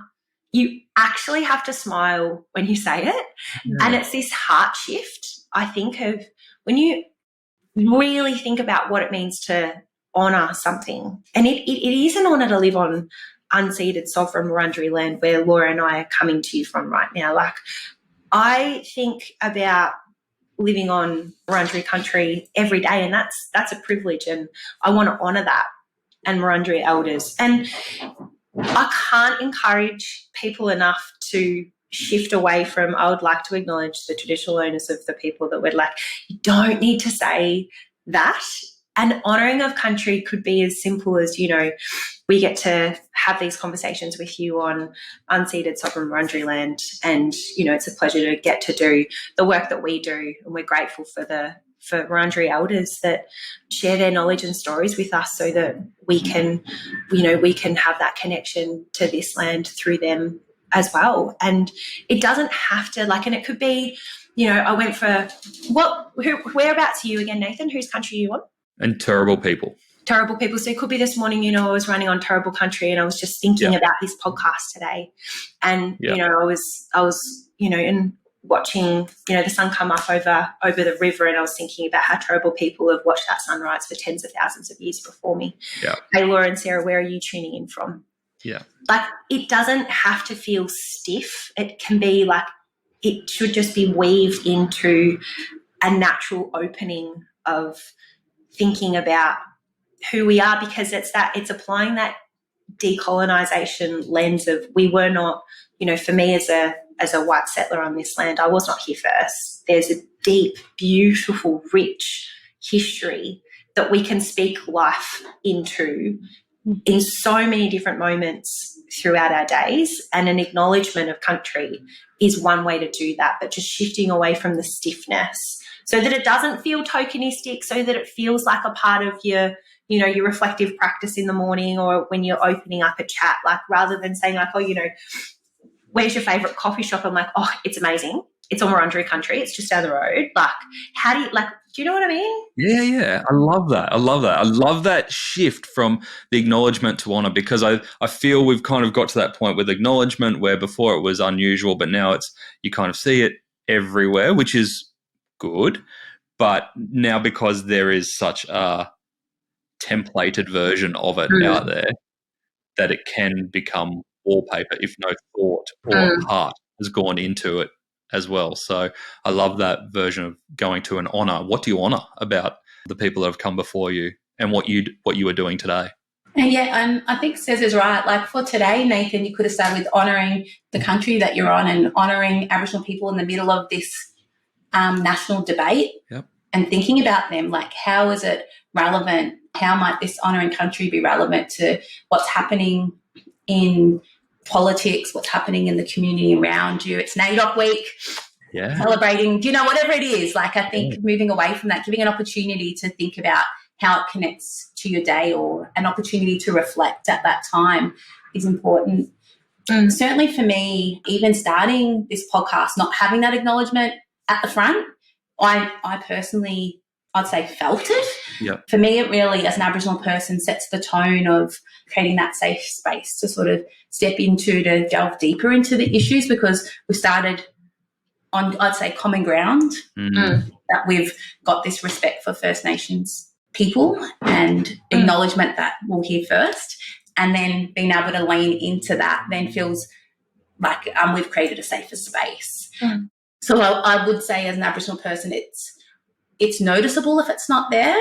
you actually have to smile when you say it. Yeah. And it's this heart shift, I think, of when you really think about what it means to honour something. And it is an honour to live on unceded sovereign Wurundjeri land where Laura and I are coming to you from right now. I think about living on Wurundjeri country every day, and that's a privilege, and I want to honour that and Wurundjeri elders. And I can't encourage people enough to shift away from, I would like to acknowledge the traditional owners of the people that we're you don't need to say that. And honouring of country could be as simple as, you know, we get to have these conversations with you on unceded sovereign Wurundjeri land, and, you know, it's a pleasure to get to do the work that we do, and we're grateful for Wurundjeri elders that share their knowledge and stories with us so that we can, you know, we can have that connection to this land through them as well. And it doesn't have to, like, and it could be, you know, I went for whereabouts are you again, Nathan? Whose country are you on? And Turrbal people. Turrbal people. So it could be this morning, you know, I was running on Turrbal country and I was just thinking about this podcast today. And, you know, I was, you know, and watching, you know, the sun come up over the river, and I was thinking about how Turrbal people have watched that sunrise for tens of thousands of years before me. Yeah. Hey, Laura and Sarah, where are you tuning in from? Yeah. Like, it doesn't have to feel stiff. It can be like, it should just be weaved into a natural opening of thinking about who we are, because it's applying that decolonisation lens of, we were not, you know, for me as a white settler on this land, I was not here first. There's a deep, beautiful, rich history that we can speak life into in so many different moments throughout our days, and an acknowledgement of country is one way to do that, but just shifting away from the stiffness so that it doesn't feel tokenistic, so that it feels like a part of your, you know, your reflective practice in the morning or when you're opening up a chat, like, rather than saying like, oh, you know, where's your favourite coffee shop? I'm like, oh, it's amazing. It's on Wurundjeri country. It's just down the road. Like, how do you, like, do you know what I mean? Yeah. I love that. I love that shift from the acknowledgement to honour, because I feel we've kind of got to that point with acknowledgement where before it was unusual, but now you kind of see it everywhere, which is good. But now, because there is such a templated version of it out there, that it can become wallpaper if no thought or heart has gone into it as well. So I love that version of going to an honour. What do you honour about the people that have come before you and what you are doing today? And I think Cez is right. Like, for today, Nathan, you could have started with honouring the country that you're on and honouring Aboriginal people in the middle of this national debate, and thinking about them, like, how is it relevant? How might this honouring country be relevant to what's happening in politics, what's happening in the community around you? It's NAIDOC week, celebrating, you know, whatever it is. Like, I think moving away from that, giving an opportunity to think about how it connects to your day, or an opportunity to reflect at that time, is important. Certainly for me, even starting this podcast, not having that acknowledgement at the front, I personally, I'd say, felt it. Yep. For me, it really, as an Aboriginal person, sets the tone of creating that safe space to sort of step into, to delve deeper into the issues, because we started on, I'd say, common ground, that we've got this respect for First Nations people and acknowledgement that we're here first, and then being able to lean into that then feels like we've created a safer space. So I would say, as an Aboriginal person, it's noticeable if it's not there.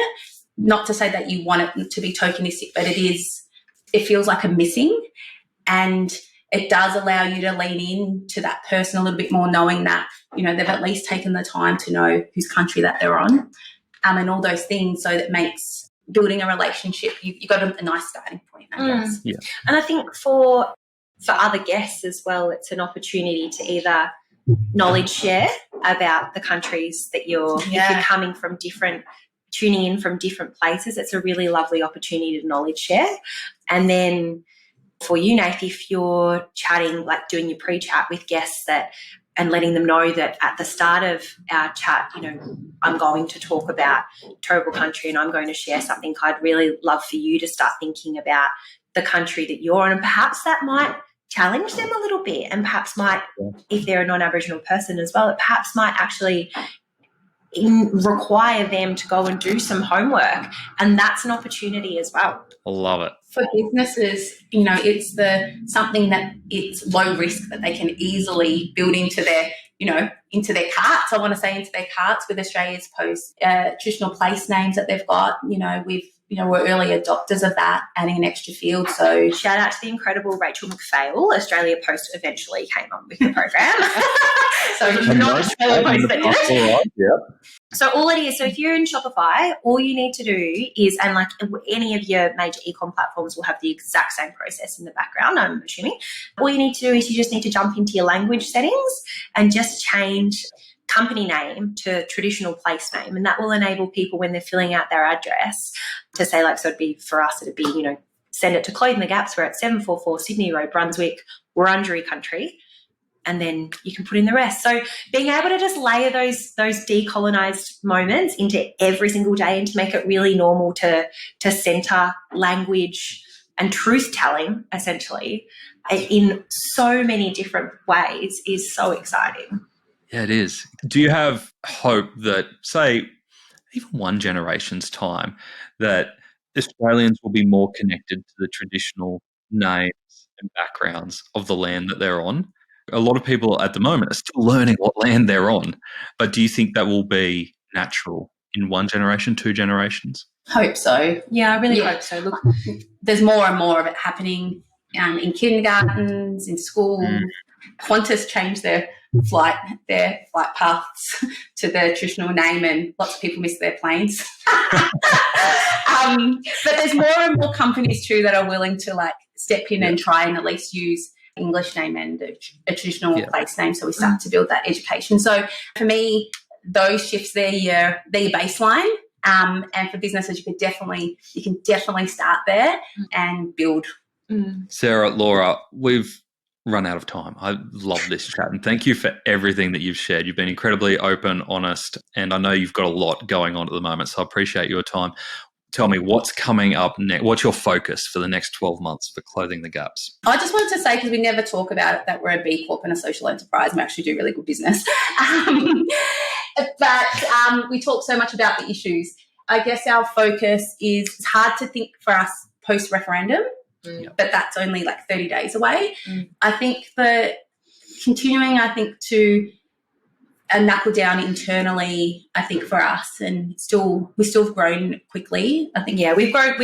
Not to say that you want it to be tokenistic, but it feels like a missing, and it does allow you to lean into that person a little bit more, knowing that, you know, they've at least taken the time to know whose country that they're on, and all those things. So that makes building a relationship, you've got a nice starting point, I guess. Yeah. And I think for other guests as well, it's an opportunity to either knowledge share about the countries that if you're coming from tuning in from different places. It's a really lovely opportunity to knowledge share. And then for you, Nath, if you're chatting, like doing your pre-chat with guests, and letting them know that at the start of our chat, you know, I'm going to talk about Turrbal country and I'm going to share something, I'd really love for you to start thinking about the country that you're on, and perhaps that might challenge them a little bit, and perhaps might, if they're a non-Aboriginal person as well, it perhaps might actually require them to go and do some homework, and that's an opportunity as well. I love it. For businesses, you know, it's something that it's low risk, that they can easily build into their, you know, into their carts. I want to say into their carts with Australia's traditional place names that they've got. You know, we've were early adopters of that, adding an extra field. So shout out to the incredible Rachel McPhail. Australia Post eventually came on with the program. So not Australia Post that did it. Yeah. So all it is, so if you're in Shopify, all you need to do is, and like any of your major e-com platforms will have the exact same process in the background, I'm assuming. All you need to do is you just need to jump into your language settings and just change company name to traditional place name. And that will enable people when they're filling out their address to say, like, so it'd be, for us, it'd be, send it to Clothing the Gaps. We're at 744 Sydney Road, Brunswick, Wurundjeri country. And then you can put in the rest. So being able to just layer those decolonised moments into every single day and to make it really normal to centre language and truth-telling, essentially, in so many different ways is so exciting. Yeah, it is. Do you have hope that, say, even one generation's time, that Australians will be more connected to the traditional names and backgrounds of the land that they're on? A lot of people at the moment are still learning what land they're on, but do you think that will be natural in one generation, 2 generations? Hope so. Yeah, I really hope so. Look, there's more and more of it happening in kindergartens, in school. Qantas changed their flight paths to the traditional name, and lots of people miss their planes. But there's more and more companies too that are willing to step in and try and at least use English name and a traditional place name, so we start to build that education. So for me, those shifts, they're your baseline, and for businesses you can definitely start there and build. Sarah, Laura, we've run out of time. I love this chat, and thank you for everything that you've shared. You've been incredibly open, honest, and I know you've got a lot going on at the moment, so I appreciate your time. Tell me, what's coming up next? What's your focus for the next 12 months for Clothing the Gaps? I just wanted to say, because we never talk about it, that we're a B Corp and a social enterprise, and we actually do really good business. But we talk so much about the issues. I guess our focus is, it's hard to think for us post-referendum, but that's only 30 days away. I think that continuing, to knuckle down internally, I think for us, and we've still grown quickly. I think we've grown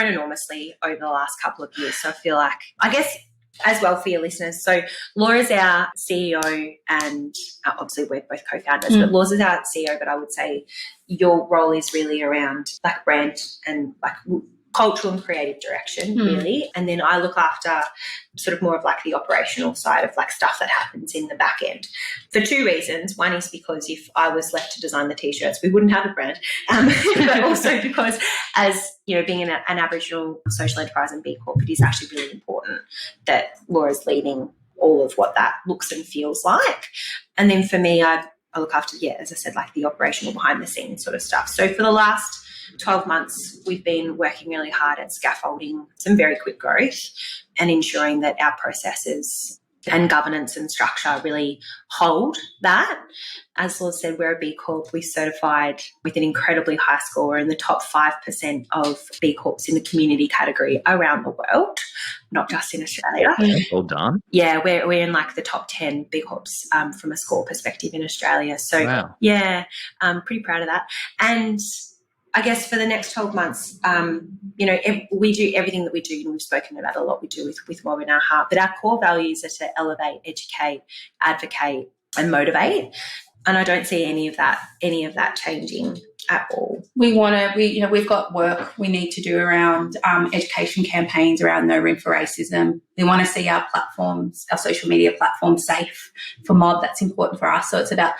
enormously over the last couple of years. So I feel like, I guess, as well for your listeners. So Laura's our CEO, and obviously we're both co-founders, but Laura's our CEO. But I would say your role is really around brand and cultural and creative direction, really. And then I look after sort of more of the operational side of stuff that happens in the back end, for 2 reasons. One is because if I was left to design the T-shirts, we wouldn't have a brand. But also because, as being an Aboriginal social enterprise and B Corp, it is actually really important that Laura's leading all of what that looks and feels like. And then for me, I look after, as I said, the operational behind the scenes sort of stuff. So for the last 12 months, we've been working really hard at scaffolding some very quick growth and ensuring that our processes and governance and structure really hold that. As Laura said, we're a B Corp. We certified with an incredibly high score. We're in the top 5% of B Corps in the community category around the world, not just in Australia. Well done. Yeah, we're in the top 10 B Corps from a score perspective in Australia. So, wow. I'm pretty proud of that. And I guess for the next 12 months, we do everything that we do, and we've spoken about a lot, we do with more in our heart, but our core values are to elevate, educate, advocate and motivate. And I don't see any of that changing at all. We've got work we need to do around education campaigns around No Room for Racism. We want to see our platforms, our social media platforms, safe for mob. That's important for us. So it's about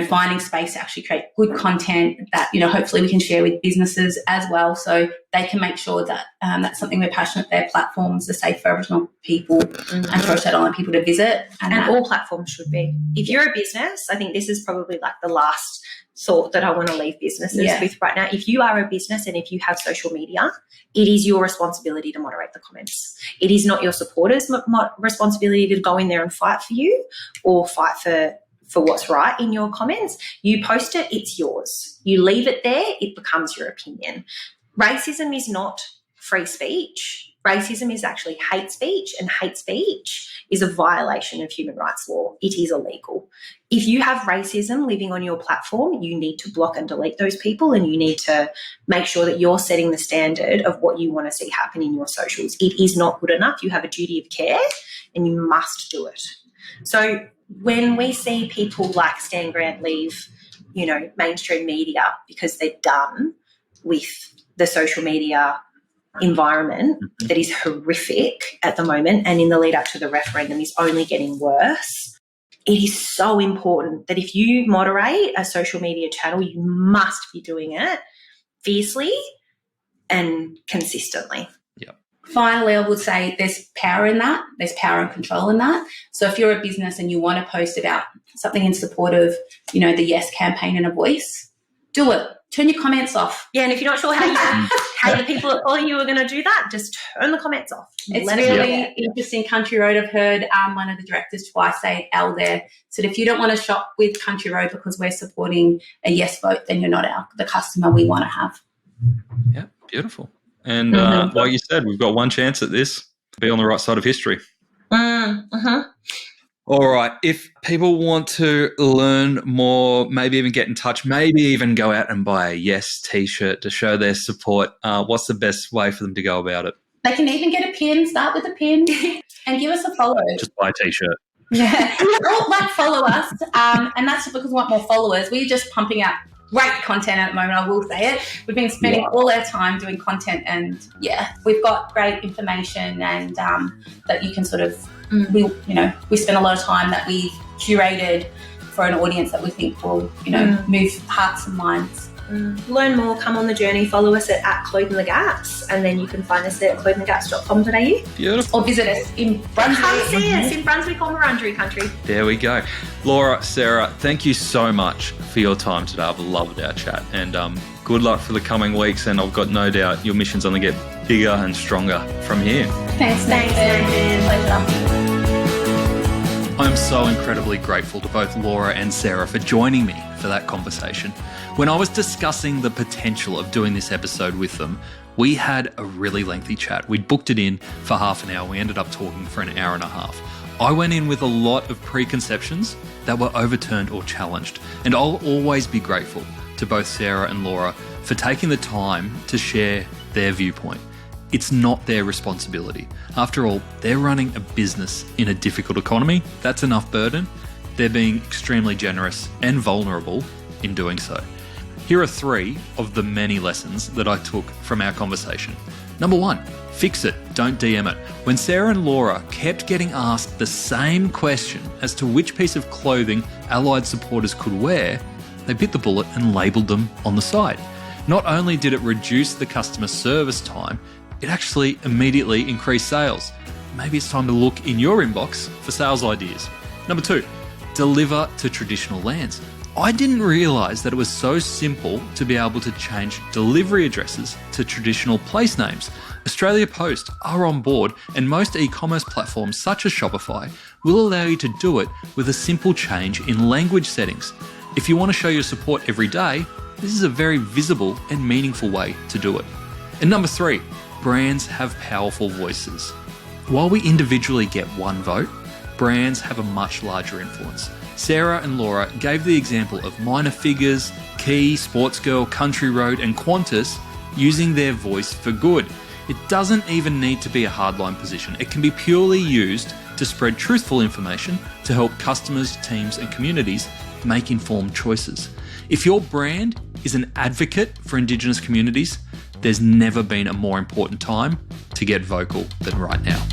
finding space to actually create good content that, hopefully we can share with businesses as well, so they can make sure that that's something we're passionate, their platforms are safe for Aboriginal people and for Australian people to visit. And all platforms should be. If you're a business, I think this is probably the last thought that I want to leave businesses with right now. If you are a business and if you have social media, it is your responsibility to moderate the comments. It is not your supporters' responsibility to go in there and fight for you or fight for what's right in your comments. You post it, it's yours. You leave it there, it becomes your opinion. Racism is not free speech. Racism is actually hate speech, and hate speech is a violation of human rights law. It is illegal. If you have racism living on your platform, you need to block and delete those people, and you need to make sure that you're setting the standard of what you want to see happen in your socials. It is not good enough. You have a duty of care, and you must do it. So when we see people like Stan Grant leave, mainstream media because they're done with the social media environment that is horrific at the moment, and in the lead up to the referendum is only getting worse, it is so important that if you moderate a social media channel, you must be doing it fiercely and consistently. Finally, I would say there's power in that. There's power and control in that. So if you're a business and you want to post about something in support of, the Yes campaign and a voice, do it. Turn your comments off. Yeah, and if you're not sure how the people that follow you are going to do that, just turn the comments off. It's really interesting. Country Road, I've heard one of the directors twice say, Al there, said if you don't want to shop with Country Road because we're supporting a yes vote, then you're not the customer we want to have. Yeah, beautiful. And like you said, we've got one chance at this to be on the right side of history. All right. If people want to learn more, maybe even get in touch, maybe even go out and buy a Yes T-shirt to show their support, what's the best way for them to go about it? They can even get a pin, start with a pin, and give us a follow. Just buy a T-shirt. Yeah. Or follow us. And that's because we want more followers. We're just pumping out great content at the moment, I will say it. We've been spending all our time doing content, and we've got great information, and that you can sort of we spend a lot of time that we've curated for an audience that we think will move hearts and minds. Learn more, come on the journey, follow us at Clothing the Gaps, and then you can find us at clothingthegaps.com.au. Beautiful. Or visit us in Brunswick. Come see us in Brunswick or Wurundjeri country. There we go. Laura, Sarah, thank you so much for your time today. I've loved our chat, and good luck for the coming weeks, and I've got no doubt your mission's only get bigger and stronger from here. Thanks, Nathan. Pleasure. I'm so incredibly grateful to both Laura and Sarah for joining me for that conversation. When I was discussing the potential of doing this episode with them, we had a really lengthy chat. We'd booked it in for half an hour. We ended up talking for an hour and a half. I went in with a lot of preconceptions that were overturned or challenged, and I'll always be grateful to both Sarah and Laura for taking the time to share their viewpoint. It's not their responsibility. After all, they're running a business in a difficult economy. That's enough burden. They're being extremely generous and vulnerable in doing so. Here are 3 of the many lessons that I took from our conversation. Number 1, fix it, don't DM it. When Sarah and Laura kept getting asked the same question as to which piece of clothing allied supporters could wear, they bit the bullet and labelled them on the site. Not only did it reduce the customer service time, it actually immediately increased sales. Maybe it's time to look in your inbox for sales ideas. Number 2, deliver to traditional lands. I didn't realise that it was so simple to be able to change delivery addresses to traditional place names. Australia Post are on board, and most e-commerce platforms such as Shopify will allow you to do it with a simple change in language settings. If you want to show your support every day, this is a very visible and meaningful way to do it. And number 3, brands have powerful voices. While we individually get one vote, brands have a much larger influence. Sarah and Laura gave the example of minor figures, Key, Sportsgirl, Country Road and Qantas using their voice for good. It doesn't even need to be a hardline position. It can be purely used to spread truthful information to help customers, teams and communities make informed choices. If your brand is an advocate for Indigenous communities, there's never been a more important time to get vocal than right now.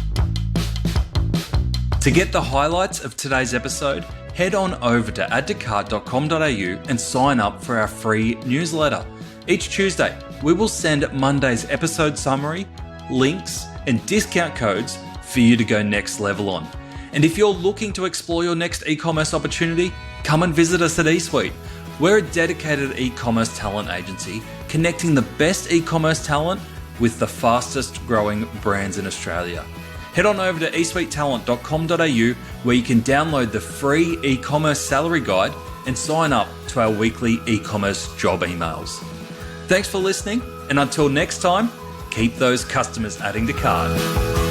To get the highlights of today's episode, head on over to addtocart.com.au and sign up for our free newsletter. Each Tuesday, we will send Monday's episode summary, links, and discount codes for you to go next level on. And if you're looking to explore your next e-commerce opportunity, come and visit us at eSuite. We're a dedicated e-commerce talent agency connecting the best e-commerce talent with the fastest growing brands in Australia. Head on over to eSuitetalent.com.au where you can download the free e-commerce salary guide and sign up to our weekly e-commerce job emails. Thanks for listening, and until next time, keep those customers adding to cart.